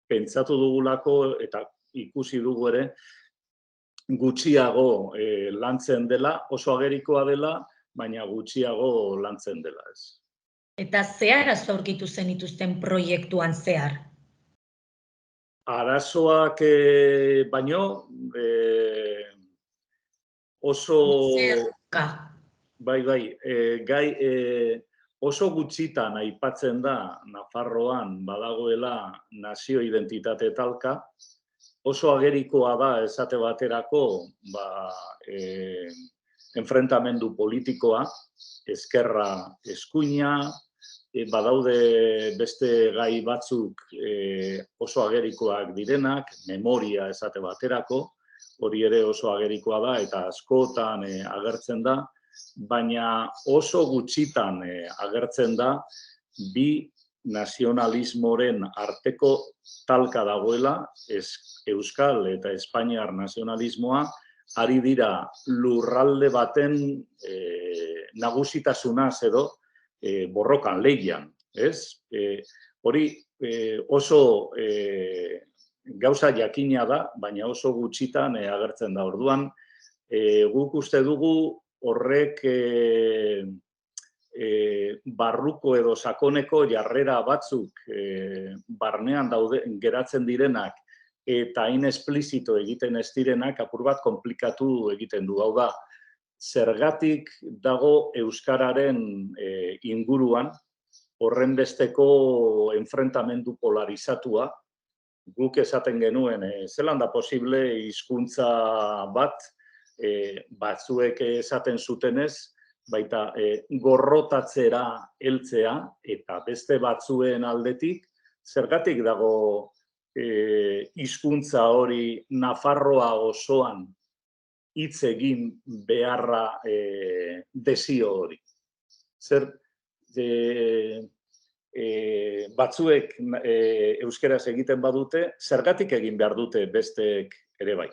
pentsatu dugulako eta ikusi dugu ere gutxiago lantzen dela, oso agerikoa dela, baina gutxiago lantzen dela, ez. Eta ze arazo aurkitu zenituzten proiektuan zehar? Arazoak baino oso... Zerka. Bai, oso gutxitan aipatzen da Nafarroan badagoela nazio identitate talka, oso agerikoa da esate baterako enfrentamendu politikoa, ezkerra eskuina, badaude beste gai batzuk oso agerikoak direnak, memoria esate baterako, hori ere oso agerikoa da eta askotan agertzen da, baina oso gutxitan agertzen da bi nazionalismoren arteko talka dagoela, euskal eta espainiar nazionalismoa, ari dira lurralde baten nagusitasunaz edo borrokan lehian, ez? Hori oso gauza jakina da, baina oso gutxitan agertzen da. Orduan, guk uste dugu horrek barruko edo sakoneko jarrera batzuk barnean geratzen direnak eta hain esplizito egiten ez direnak apur bat konplikatu egiten du. Hau da, zergatik dago euskararen inguruan horren besteko enfrentamendu polarizatua, guk esaten genuen, zelan da posible hizkuntza bat, batzuek esaten zutenez, baita gorrotatzera heltzea eta beste batzuen aldetik, zergatik dago hizkuntza hori Nafarroa osoan hitz egin beharra desio hori. Zer, batzuek euskeraz egiten badute, zergatik egin behar dute besteek ere bai.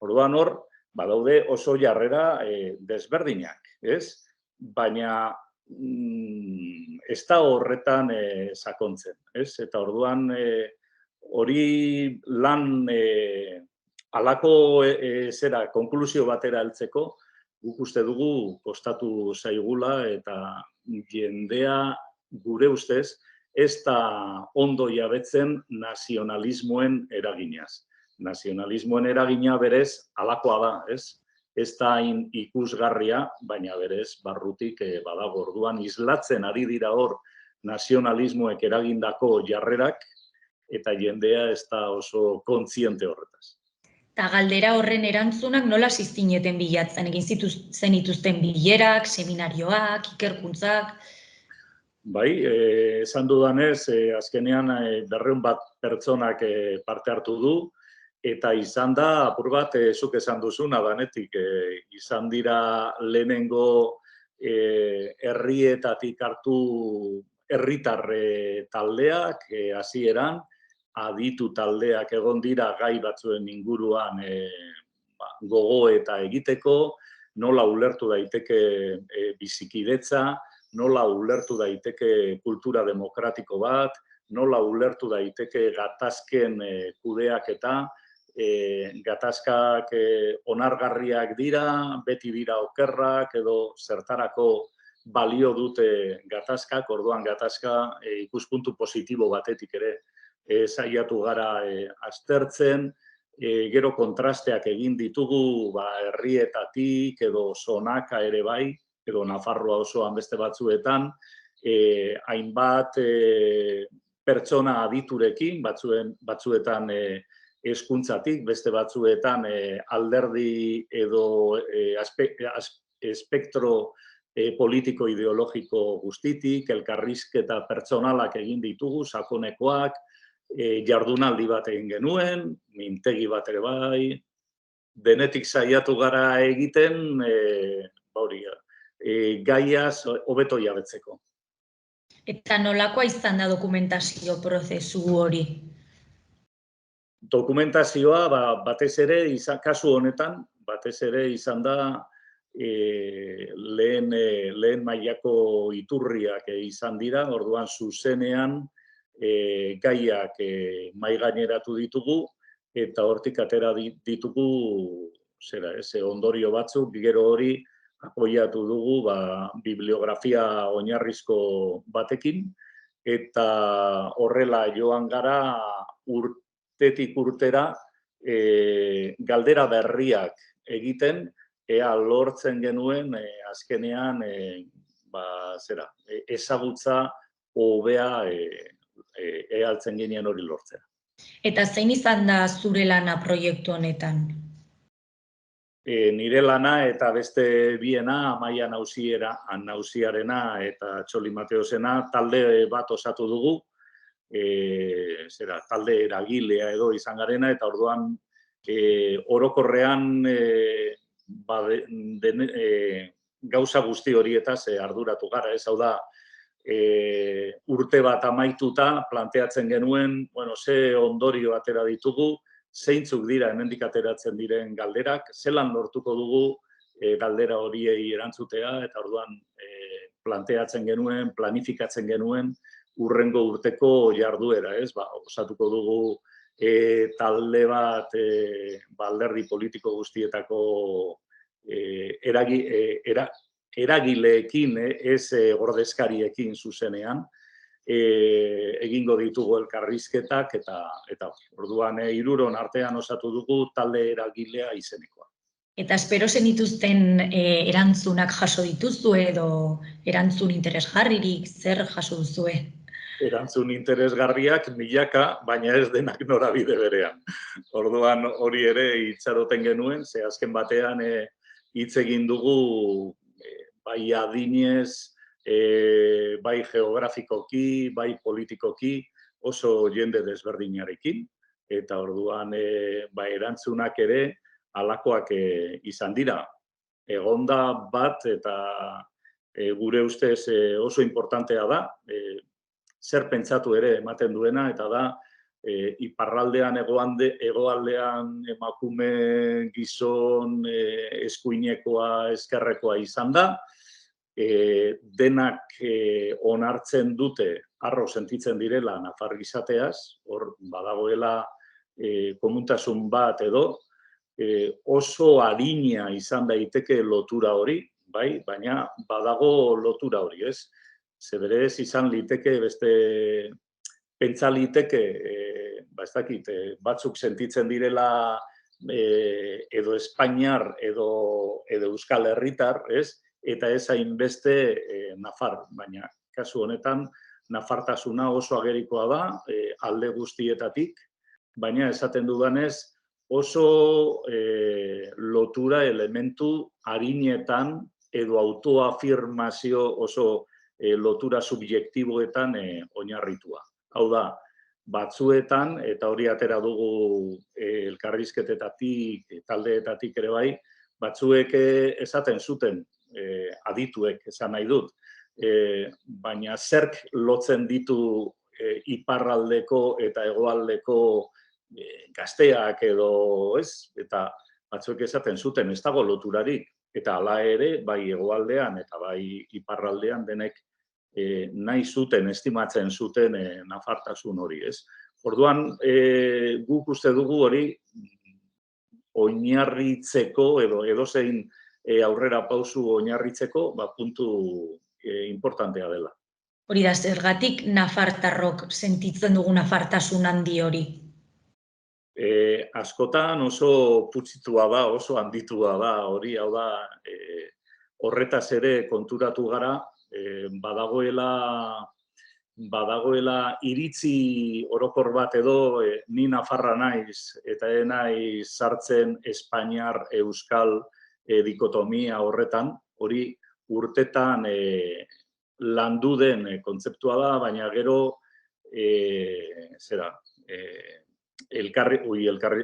Orduan hor, badaude oso jarrera desberdinak, ez? Baina ez da horretan sakontzen, ez? Eta orduan hori lan halako konklusio batera heltzeko, guk uste dugu kostatu zaigula eta jendea gure ustez ez da ondo jabetzen nazionalismoen eraginaz. Nazionalismoen eragina berez halakoa da, ez? Ez da ikusgarria, baina berez barrutik badago. Orduan islatzen ari dira hor nazionalismoek eragindako jarrerak eta jendea ez da oso kontziente horretaz. Eta galdera horren erantzunak nola ziztineten bilatzen? Egin zenituzten bilerak, seminarioak, ikerkuntzak? Bai, esan dudanez, azkenean 200 pertsonak parte hartu du, eta izan da, apur bat, zuk esan duzuna danetik, izan dira lehenengo herrietatik hartu herritarre taldeak, hasieran, aditu taldeak egon dira gai batzuen inguruan gogoeta egiteko, nola ulertu daiteke bizikidetza, nola ulertu daiteke kultura demokratiko bat, nola ulertu daiteke gatazken kudeaketa, gatazkak onargarriak dira, beti dira okerrak edo zertarako balio dute gatazkak, orduan gatazka ikuspuntu positibo batetik ere saiatu gara aztertzen, gero kontrasteak egin ditugu herrietatik edo zonaka ere bai, edo Nafarroa osoan beste batzuetan, hainbat pertsona aditurekin, batzuetan hezkuntzatik, beste batzuetan alderdi edo espektro politiko-ideologiko guztitik, elkarrizketa pertsonalak egin ditugu, sakonekoak, jardunaldi bat egin genuen, mintegi bat ere bai, denetik saiatu gara egiten, gaiaz hobeto jabetzeko. Eta nolakoa izan da dokumentazio prozesu hori? Dokumentazioa, batez ere, kasu honetan, batez ere izan da lehen mailako iturriak izan dira, orduan zuzenean gaiak mahaigaineratu ditugu, eta hortik atera ditugu ondorio batzuk, gero hori apoiatu dugu bibliografia oinarrizko batekin, eta horrela joan gara urtetik urtera galdera berriak egiten, ea lortzen genuen azkenean ezagutza hobea ehaltzen ginen hori lortzea. Eta zein izan da zure lana proiektu honetan? Nire lana eta beste biena, Amaia Nausiarena eta Txoli Mateosena, talde bat osatu dugu, talde eragilea edo izan garena, eta orduan orokorrean gauza guzti horietaz arduratu gara, ez hau da, urte bat amaituta planteatzen genuen, ze ondorio atera ditugu, zeintzuk dira hemendik ateratzen diren galderak, zelan lortuko dugu galdera horiei erantzutea, eta orduan planteatzen genuen, planifikatzen genuen urrengo urteko jarduera, ez? Osatuko dugu talde bat alderdi politiko guztietako eragileekin, ez ordezkariekin zuzenean, egingo ditugu elkarrizketak eta orduan hiruron artean osatu dugu talde eragilea izenekoa. Eta espero zenituzten erantzunak jaso dituzue edo erantzun interesgarririk zer jaso duzue? Erantzun interesgarriak milaka, baina ez denak norabide berean. Orduan hori ere itxaroten genuen, ze azken batean hitz egin dugu bai adinez, bai geografikoki, bai politikoki, oso jende desberdinarekin, eta orduan erantzunak ere halakoak izan dira. Egonda bat eta gure ustez oso importantea da, zer pentsatu ere ematen duena, eta da iparraldean, hegoaldean emakume gizon eskuinekoa, ezkerrekoa izan da, denak onartzen dute, harro sentitzen direla nafar izateaz, hor badagoela komuntasun bat edo, oso arina izan daiteke lotura hori, bai, baina badago lotura hori, ez? Zederez izan liteke, beste pentsa liteke, ez dakit, batzuk sentitzen direla edo Espainiar edo Euskal Herritar, ez? Eta ez hainbeste nafar, baina kasu honetan nafartasuna oso agerikoa da, alde guztietatik, baina esaten dudanez oso lotura elementu harinetan edo autoafirmazio oso lotura subjektiboetan oinarritua. Hau da, batzuetan, eta hori atera dugu elkarrizketetatik, taldeetatik ere bai, batzuek esaten zuten, adituek esan nahi dut, baina zerk lotzen ditu iparraldeko eta hegoaldeko gazteak edo, ez? Eta batzuek esaten zuten, ez dago loturarik, eta hala ere, bai hegoaldean eta bai iparraldean denek nahi zuten, estimatzen zuten nafartasun hori, ez? Orduan, guk uste dugu hori oinarritzeko edo edozein aurrera pausu oinarritzeko puntu importantea dela. Hori da, zergatik nafartarrok sentitzen dugu nafartasun handi hori? Askotan oso putzitua da, oso handitua da, hori, hau da, horretaz ere konturatu gara, badagoela iritzi orokor bat edo ni nafarra naiz eta naiz sartzen Espainiar Euskal dikotomia horretan, hori urtetan landu den kontzeptua da, baina gero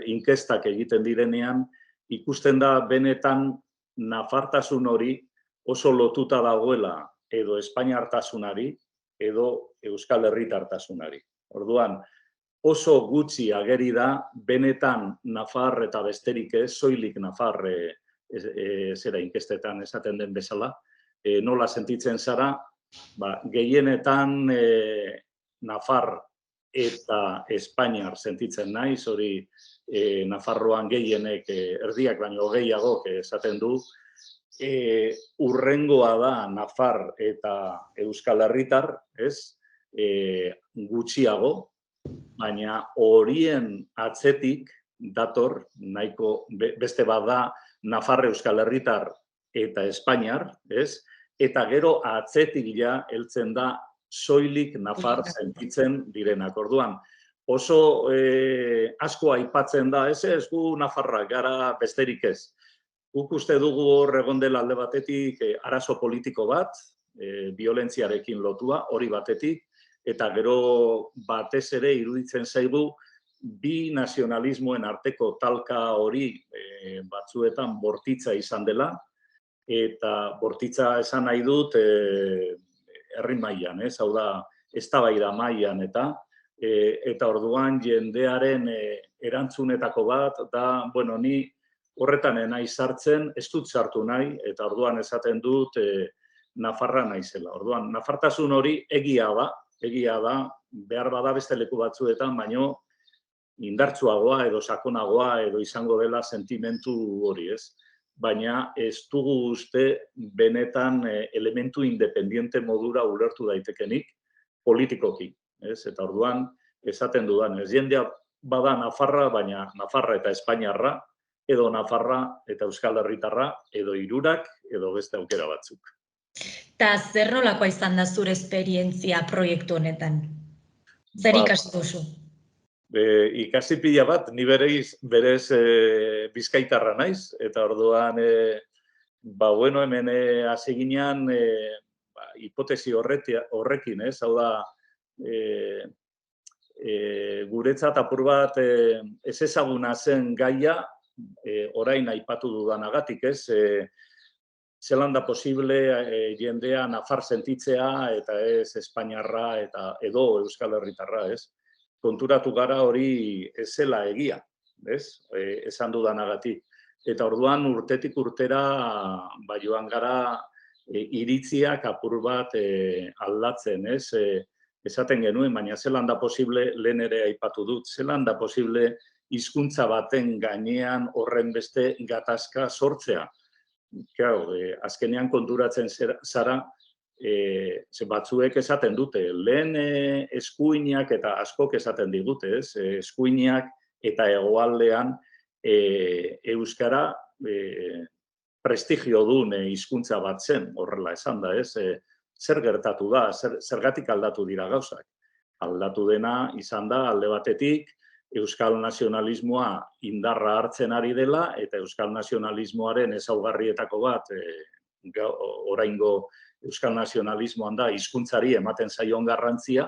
inkestak egiten direnean ikusten da benetan nafartasun hori oso lotuta dagoela edo espainiartasunari edo euskal herritartasunari. Orduan, oso gutxi ageri da benetan nafar eta besterik ez, soilik nafar inkestetan esaten den bezala, nola sentitzen zara, gehienetan nafar eta espainiar sentitzen naiz, hori Nafarroan gehienek erdiak baino gehiago esaten du, urrengoa da nafar eta euskal herritar, ez, gutxiago, baina horien atzetik dator, nahiko beste bat da nafar euskal herritar eta espainiar, ez, eta gero atzetik ja heltzen da soilik nafar sentitzen direnak. Orduan, oso asko aipatzen da, ez gu nafarrak gara besterik ez. Guk uste dugu hor egon dela alde batetik arazo politiko bat, violentziarekin lotua, hori batetik, eta gero batez ere iruditzen zaigu bi nazionalismoen arteko talka hori batzuetan bortitza izan dela, eta bortitza esan nahi dut herri mailan, hau da, eztabaida mailan eta orduan jendearen erantzunetako bat da, bueno, ni horretan nahi sartzen, ez dut sartu nahi, eta orduan esaten dut Nafarra naizela. Orduan, nafartasun hori egia da, behar bada beste leku batzuetan, baino indartsuagoa edo sakonagoa edo izango dela sentimentu hori, ez? Baina ez dugu uste benetan elementu independiente modura ulertu daitekenik politikoki, ez? Eta orduan, esaten dudan, ez jendea bada Nafarra, baina Nafarra eta Espainiarra, edo Nafarra eta Euskal Herritarra, edo hirurak, edo beste aukera batzuk. Ta zer nolakoa izan da zure esperientzia proiektu honetan? Zer ikasi duzu? Ikasi pila bat, ni berez bizkaitarra naiz, eta orduan, bueno, hemen hasi ginean hipotesi horrekin, ez? Hau da, guretzat apur bat ez ezaguna zen gaia, orain aipatu dudanagatik, ez? Zelan da posible jendea nafar sentitzea eta ez Espainiarra edo Euskal Herritarra, ez? Konturatu gara hori ez zela egia, ez? Esan dudanagatik. Eta orduan urtetik urtera joan gara iritziak apur bat aldatzen, ez? Esaten genuen, baina zelan da posible, lehen ere aipatu dut, zelan da posible hizkuntza baten gainean horren beste gatazka sortzea. Claro, azkenean konturatzen zara, batzuek esaten dute, lehen eskuinak eta askok esaten digute, ez? Eskuinak eta hegoaldean euskara prestigio duen hizkuntza bat zen, horrela esan da, ez? Zer gertatu da, zergatik aldatu dira gauzak. Aldatu dena izan da alde batetik, euskal nazionalismoa indarra hartzen ari dela, eta euskal nazionalismoaren ezaugarrietako bat, oraingo euskal nazionalismoan da, hizkuntzari ematen zaion garrantzia,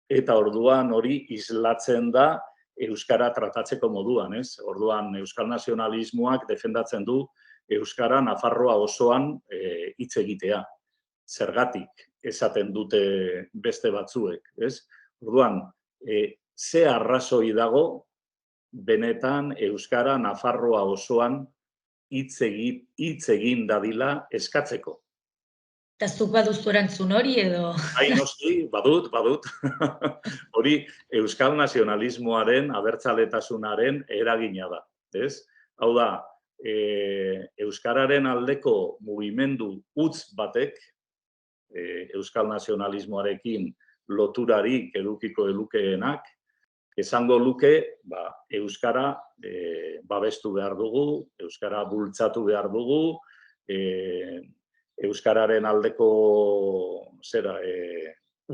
eta orduan hori islatzen da euskara tratatzeko moduan, ez? Orduan euskal nazionalismoak defendatzen du euskara Nafarroa osoan hitz egitea. Zergatik esaten dute beste batzuek, ez? Orduan, ze arrazoi dago benetan euskara Nafarroa osoan hitz egin dadila eskatzeko. Eta zuk baduzu erantzun hori edo? Noski, badut. Hori euskal nazionalismoaren, abertzaletasunaren eragina da, ez? Hau da, euskararen aldeko mugimendu utz batek, euskal nazionalismoarekin loturarik edukiko elukeenak, esango luke, euskara babestu behar dugu, euskara bultzatu behar dugu, euskararen aldeko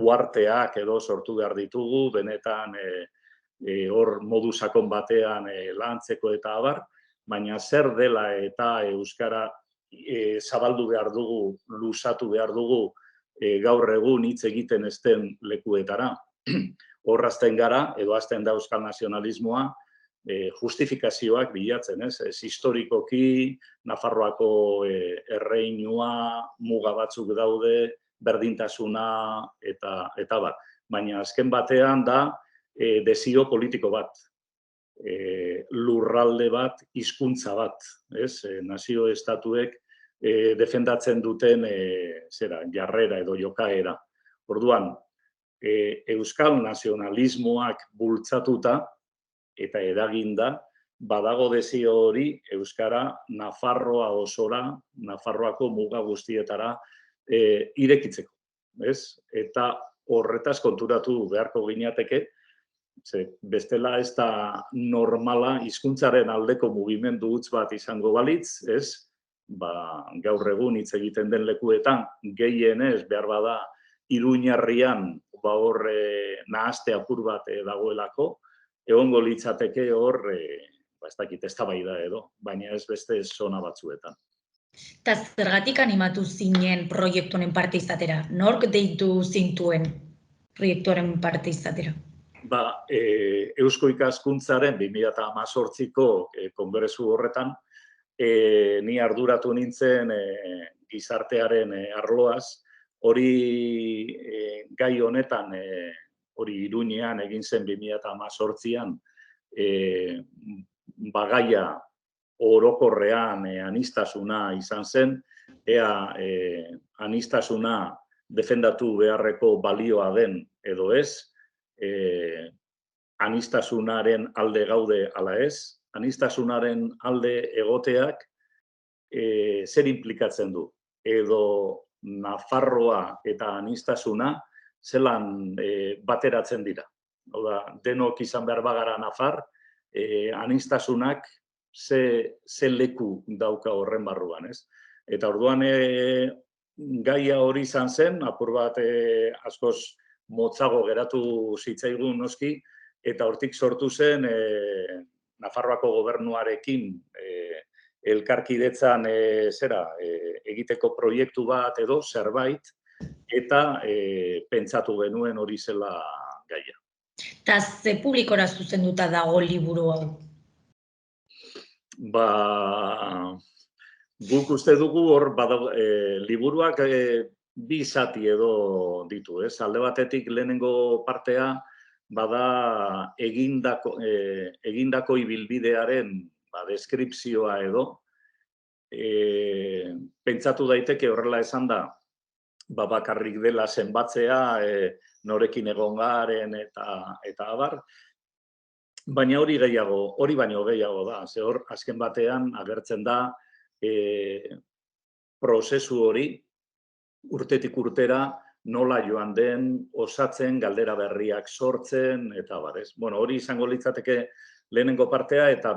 uharteak edo sortu behar ditugu, benetan hor modu sakon batean lantzeko eta abar, baina zer dela eta euskara zabaldu behar dugu, luzatu behar dugu, gaur egun hitz egiten ez den lekuetara. Horrazten gara, edo azten da euskal nazionalismoa, justifikazioak bilatzen, ez? Historikoki, Nafarroako erreinua, muga batzuk daude, berdintasuna eta bat. Baina azken batean da desio politiko bat, lurralde bat, hizkuntza bat, ez? Nazio estatuek defendatzen duten jarrera edo jokaera. Orduan, euskal nazionalismoak bultzatuta eta eraginda, badago desio hori euskara Nafarroa osora, Nafarroako muga guztietara irekitzeko, ez? Eta horretaz konturatu beharko ginateke, bestela ez da normala hizkuntzaren aldeko mugimendu utz bat izango balitz, ez? gaur egun hitz egiten den lekuetan, gehienez behar bada Iruñarrian hor nahaste apur bat dagoelako, egongo litzateke hor, ez dakit eztabaida edo, baina ez beste zona batzuetan. Eta zergatik animatu zinen proiektu honen parte izatera? Nork deitu zintuen proiektuaren parte izatera? Eusko Ikaskuntzaren 2018ko kongresu horretan, ni arduratu nintzen gizartearen arloaz, hori gai honetan, hori Iruñean egin zen 2018an, gaia orokorrean aniztasuna izan zen, ea aniztasuna defendatu beharreko balioa den edo ez, aniztasunaren alde gaude ala ez, aniztasunaren alde egoteak zer implikatzen du, edo Nafarroa eta aniztasuna zelan bateratzen dira. Hau da, denok izan behar bagara Nafar, aniztasunak ze leku dauka horren barruan, ez? Eta orduan gaia hori izan zen, apur bat askoz motzago geratu zitzaigun noski, eta hortik sortu zen Nafarroako gobernuarekin elkarkidetzan egiteko proiektu bat edo zerbait, eta pentsatu genuen hori zela gaia. Eta ze publikora zuzenduta dago liburu hau? Guk uste dugu hor liburuak bi zati edo ditu, ez? Alde batetik lehenengo partea bada egindako ibilbidearen deskripzioa edo, pentsatu daiteke horrela esan da, bakarrik dela zenbatzea, norekin egon garen eta abar, baina hori baino gehiago da, ze hor azken batean agertzen da prozesu hori urtetik urtera nola joan den, osatzen, galdera berriak sortzen, eta barez. Bueno, hori izango litzateke lehenengo partea, eta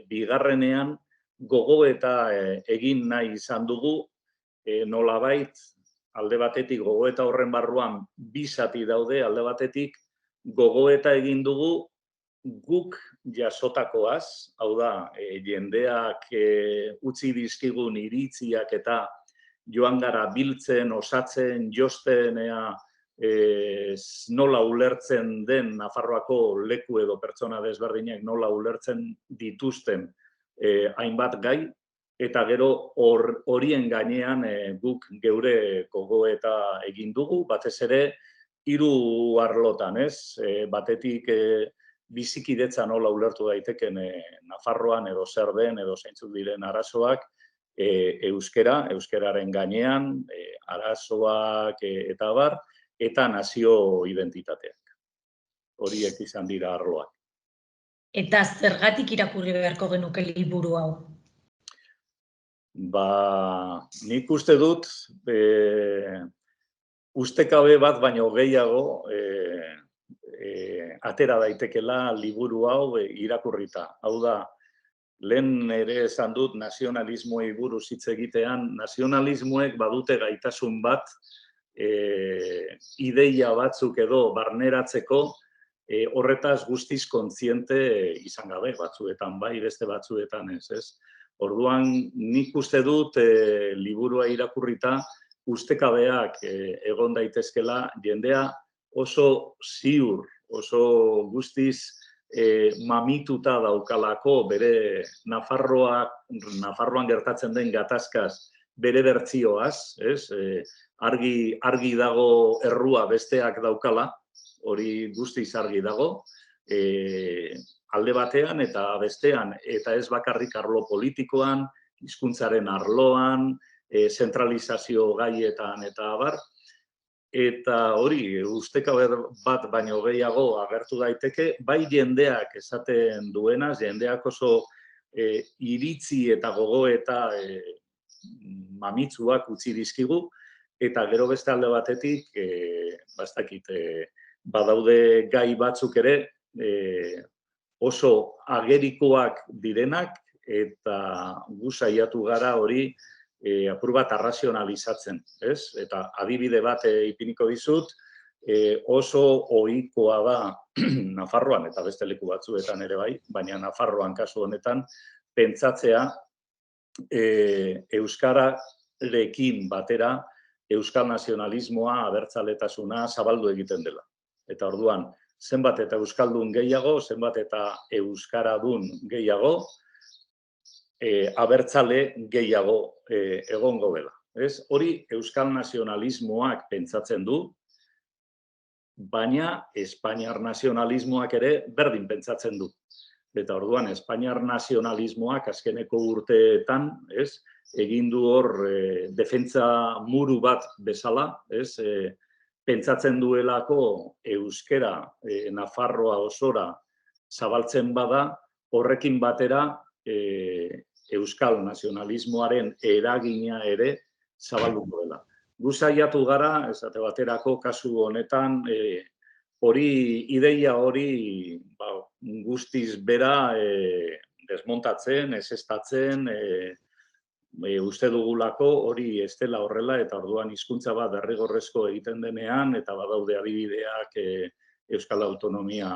bigarrenean gogoeta egin nahi izan dugu, nolabait, alde batetik gogoeta horren barruan bi zati daude, alde batetik gogoeta egin dugu guk jasotakoaz, hau da, jendeak utzi dizkigun iritziak eta joan gara biltzen, osatzen, josten, nola ulertzen den Nafarroako leku edo pertsona desberdinek nola ulertzen dituzten hainbat gai, eta gero horien gainean guk geure gogoeta egin dugu, batez ere 3 arlotan, ez? Batetik bizikidetza nola ulertu daiteken Nafarroan edo zer den edo zeintzuk diren arazoak, euskeraren gainean, arazoak eta abar, eta nazio identitateak. Horiek izan dira arloak. Eta zergatik irakurri beharko genuke liburu hau? Nik uste dut, ustekabe bat baino gehiago atera daitekela liburu hau irakurrita. Hau da, lehen ere esan dut nazionalismoei buruz hitz egitean, nazionalismoek badute gaitasun bat, ideia batzuk edo barneratzeko, horretaz guztiz kontziente izan gabe, batzuetan bai, beste batzuetan ez. Orduan, nik uste dut liburua irakurrita, ustekabeak egon daitezkela, jendea oso ziur, oso guztiz mamituta daukalako bere Nafarroan gertatzen den gatazkaz bere bertzioaz, argi dago errua besteak daukala, hori guztiz argi dago, alde batean eta bestean, eta ez bakarrik arlo politikoan, hizkuntzaren arloan, zentralizazio gaietan eta abar, eta hori ustekabe bat baino gehiago agertu daiteke, bai jendeak esaten duenaz, jendeak oso iritzi eta gogoeta mamitsuak utzi dizkigu, eta gero beste alde batetik, badaude gai batzuk ere oso agerikoak direnak, eta gu saiatu gara hori apur bat arrazionalizatzen, ez? Eta adibide bat ipiniko dizut, oso ohikoa da Nafarroan eta beste leku batzuetan ere bai, baina Nafarroan kasu honetan pentsatzea euskararekin batera euskal nazionalismoa, abertzaletasuna zabaldu egiten dela. Eta orduan, zenbat eta euskaldun gehiago, zenbat eta euskaradun gehiago, abertzale gehiago egongo dela. Hori euskal nazionalismoak pentsatzen du, baina Espainiar nazionalismoak ere berdin pentsatzen du. Eta orduan, Espainiar nazionalismoak azkeneko urteetan, egin du hor defentsa muru bat bezala, pentsatzen duelako euskera Nafarroa osora zabaltzen bada, horrekin batera euskal nazionalismoaren eragina ere zabalduko dela. Gu saiatu gara, esate baterako kasu honetan, ideia hori guztiz bera desmontatzen, ezeztatzen, uste dugulako hori ez dela horrela, eta orduan hizkuntza bat derrigorrezko egiten denean, eta badaude adibideak Euskal Autonomia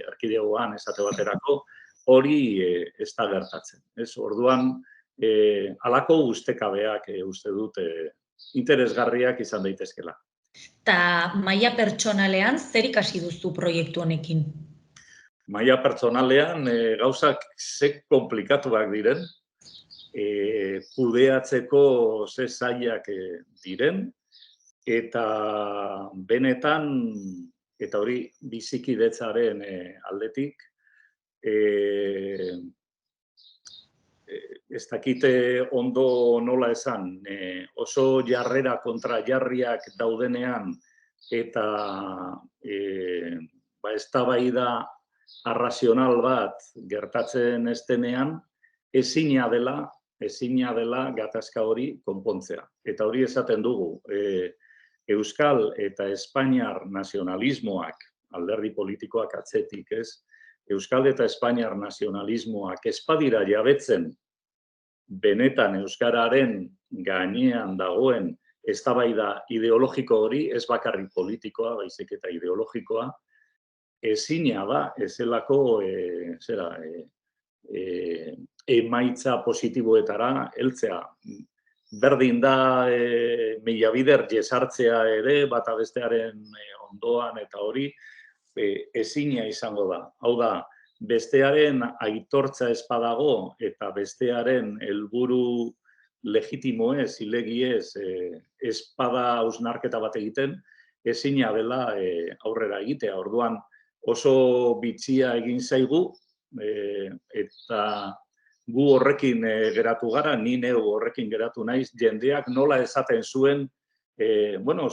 Erkidegoan esate baterako, hori ez da gertatzen. Orduan, halako ustekabeak uste dut interesgarriak izan daitezkela. Ta maila pertsonalean zer ikasi duzu proiektu honekin? Maila pertsonalean gauzak ze komplikatuak diren, kudeatzeko ze zailak diren, eta benetan, eta hori bizikidetzaren aldetik, ez dakite ondo nola esan, oso jarrera kontra jarriak daudenean eta eztabaida arrazional bat gertatzen ez denean, ezina dela gatazka hori konpontzea. Eta hori esaten dugu, Euskal eta Espainiar nazionalismoak, alderdi politikoak atzetik, Euskal eta Espainiar nazionalismoak ez badira jabetzen benetan euskararen gainean dagoen eztabaida ideologiko hori, ez bakarrik politikoa, baizik eta ideologikoa, ezina da, ezelako emaitza positiboetara heltzea. Berdin da mila bider jesartzea ere, bata bestearen ondoan eta hori, ezina izango da. Hau da, bestearen aitortza ez badago eta bestearen helburu legitimo ez, zilegi ez bada hausnarketa bat egiten, ezina dela aurrera egitea. Orduan oso bitxia egin zaigu eta gu horrekin geratu gara, ni neu horrekin geratu naiz, jendeak nola esaten zuen,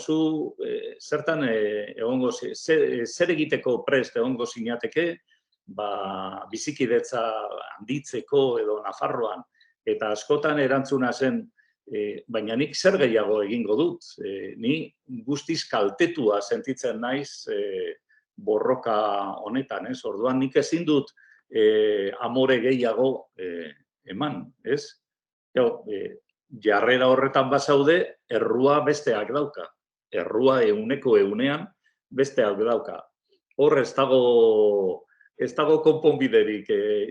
zu zertan egongo, zer egiteko prest egongo zinateke, bizikidetza handitzeko edo Nafarroan, eta askotan erantzuna zen, baina nik zer gehiago egingo dut, ni guztiz kaltetua sentitzen naiz borroka honetan, orduan nik ezin dut amore gehiago eman, jarrera horretan bazaude, errua besteak dauka, errua euneko eunean besteak dauka. Hor ez dago konponbiderik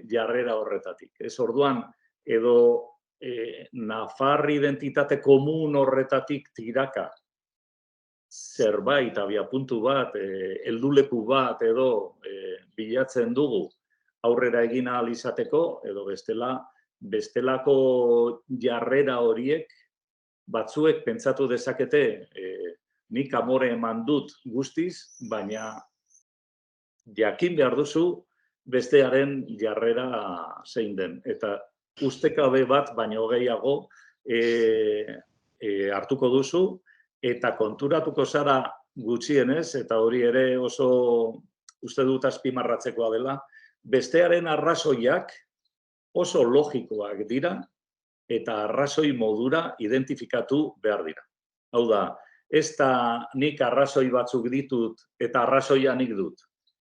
jarrera horretatik. Orduan, edo Nafar identitate komun horretatik tiraka zerbait, abiapuntu bat, helduleku bat edo bilatzen dugu aurrera egin ahal izateko, edo bestelako jarrera horiek batzuek pentsatu dezakete nik amore eman dut guztiz, baina jakin behar duzu bestearen jarrera zein den. Eta ustekabe bat baino gehiago hartuko duzu eta konturatuko zara gutxienez, eta hori ere oso uste dut azpimarratzekoa dela, bestearen arrazoiak oso logikoak dira eta arrazoi modura identifikatu behar dira. Hau da, ez da nik arrazoi batzuk ditut eta arrazoia nik dut.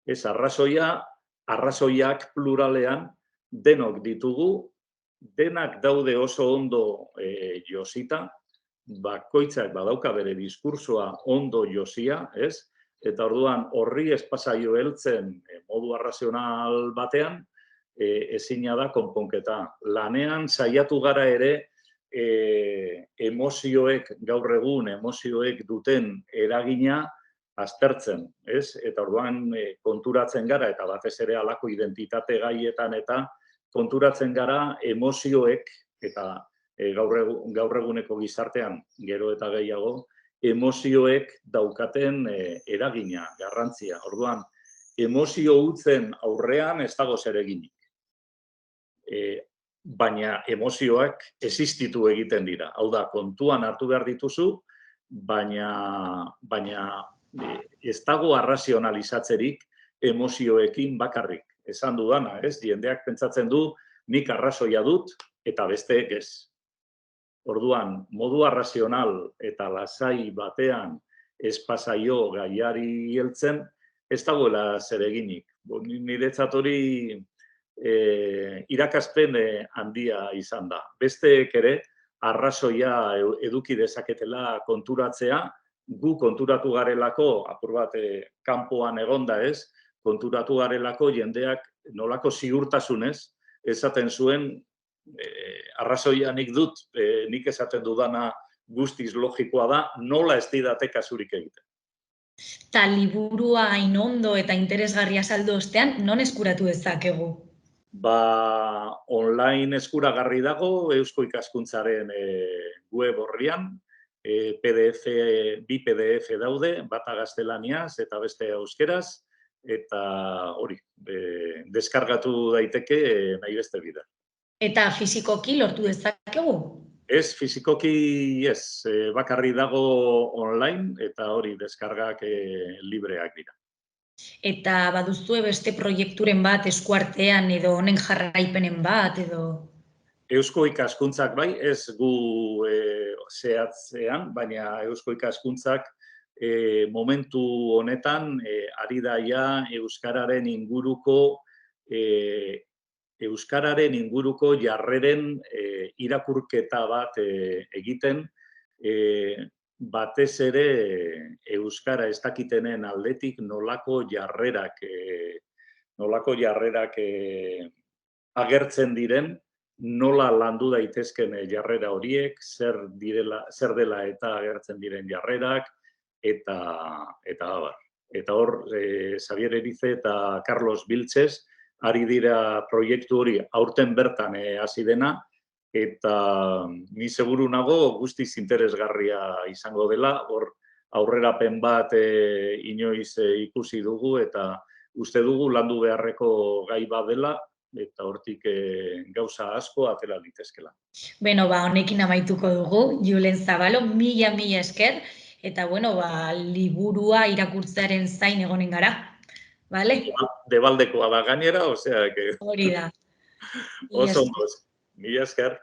Ez arrazoiak pluralean denok ditugu denak daude oso ondo josita, bakoitzak badauka bere diskursoa ondo josia, ez? Eta orduan horri espasaio heltzen modu arrazional batean, ezina da konponketa. Lanean saiatu gara ere emozioek, gaur egun emozioek duten eragina aztertzen, ez? Eta orduan konturatzen gara, eta batez ere halako identitate gaietan eta konturatzen gara emozioek, eta gaur eguneko gizartean gero eta gehiago, emozioek daukaten eragina, garrantzia. Orduan, emozio hutzen aurrean ez dago zer eginik. Baina emozioak existitu egiten dira. Hau da, kontuan hartu behar dituzu, baina ez dago arrazionalizatzerik emozioekin bakarrik. Esan dudana, ez? Jendeak pentsatzen du, nik arrazoia dut eta besteek ez. Orduan, modu arrazional eta lasai batean espasaio gaiari heltzen, ez dagoela zer eginik. Niretzat hori irakaspen handia izan da. Besteek ere, arrazoia eduki dezaketela konturatzea, gu konturatu garelako, apur bat kanpoan egonda ez, konturatu garelako jendeak nolako ziurtasunez, esaten zuen, arrazoia nik dut, nik esaten dudana guztiz logikoa da, nola ez didate kasurik egiten. Ta liburua hain ondo eta interesgarria saldu ostean, non eskuratu dezakegu? Online eskuragarri dago, Eusko Ikaskuntzaren web orrian, bi PDF daude, bata gaztelaniaz eta beste euskeraz, eta hori, deskargatu daiteke nahi beste bida. Eta fizikoki lortu dezakegu? Ez, fizikoki ez, bakarri dago online eta hori deskargak libreak dira. Eta baduzue beste proiekturen bat eskuartean edo honen jarraipenen bat edo... Eusko Ikaskuntzak bai, ez gu zehatzean, baina Eusko Ikaskuntzak momentu honetan ari daia Euskararen inguruko jarreren irakurketa bat egiten, batez ere Euskara ez dakitenen aldetik nolako jarrerak agertzen diren, nola landu daitezken jarrera horiek, zer dela eta agertzen diren jarrerak, eta abar. Eta hor, Xavier Erize eta Carlos Vilches ari dira proiektu hori aurten bertan hasi dena, eta ni seguru nago guztiz interesgarria izango dela, hor aurrerapen bat inoiz ikusi dugu, eta uste dugu landu beharreko gai bat dela, eta hortik gauza asko atera litezkela. Beno, honekin amaituko dugu, Julen Zabalo, mila esker, eta liburua irakurtzearen zain egonen gara. Vale? Debaldekoa da gainera, osea... Hori da. Oso ondo, mila esker.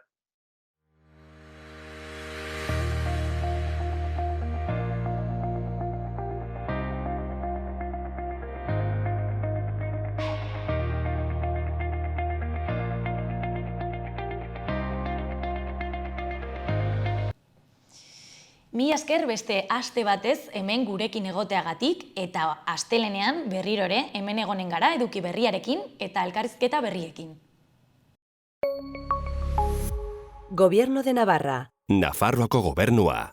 Mila esker beste aste batez hemen gurekin egoteagatik eta astelenean berriro ere hemen egonen gara eduki berriarekin eta elkarrizketa berriekin. Gobierno de Navarra. Nafarroako gobernua.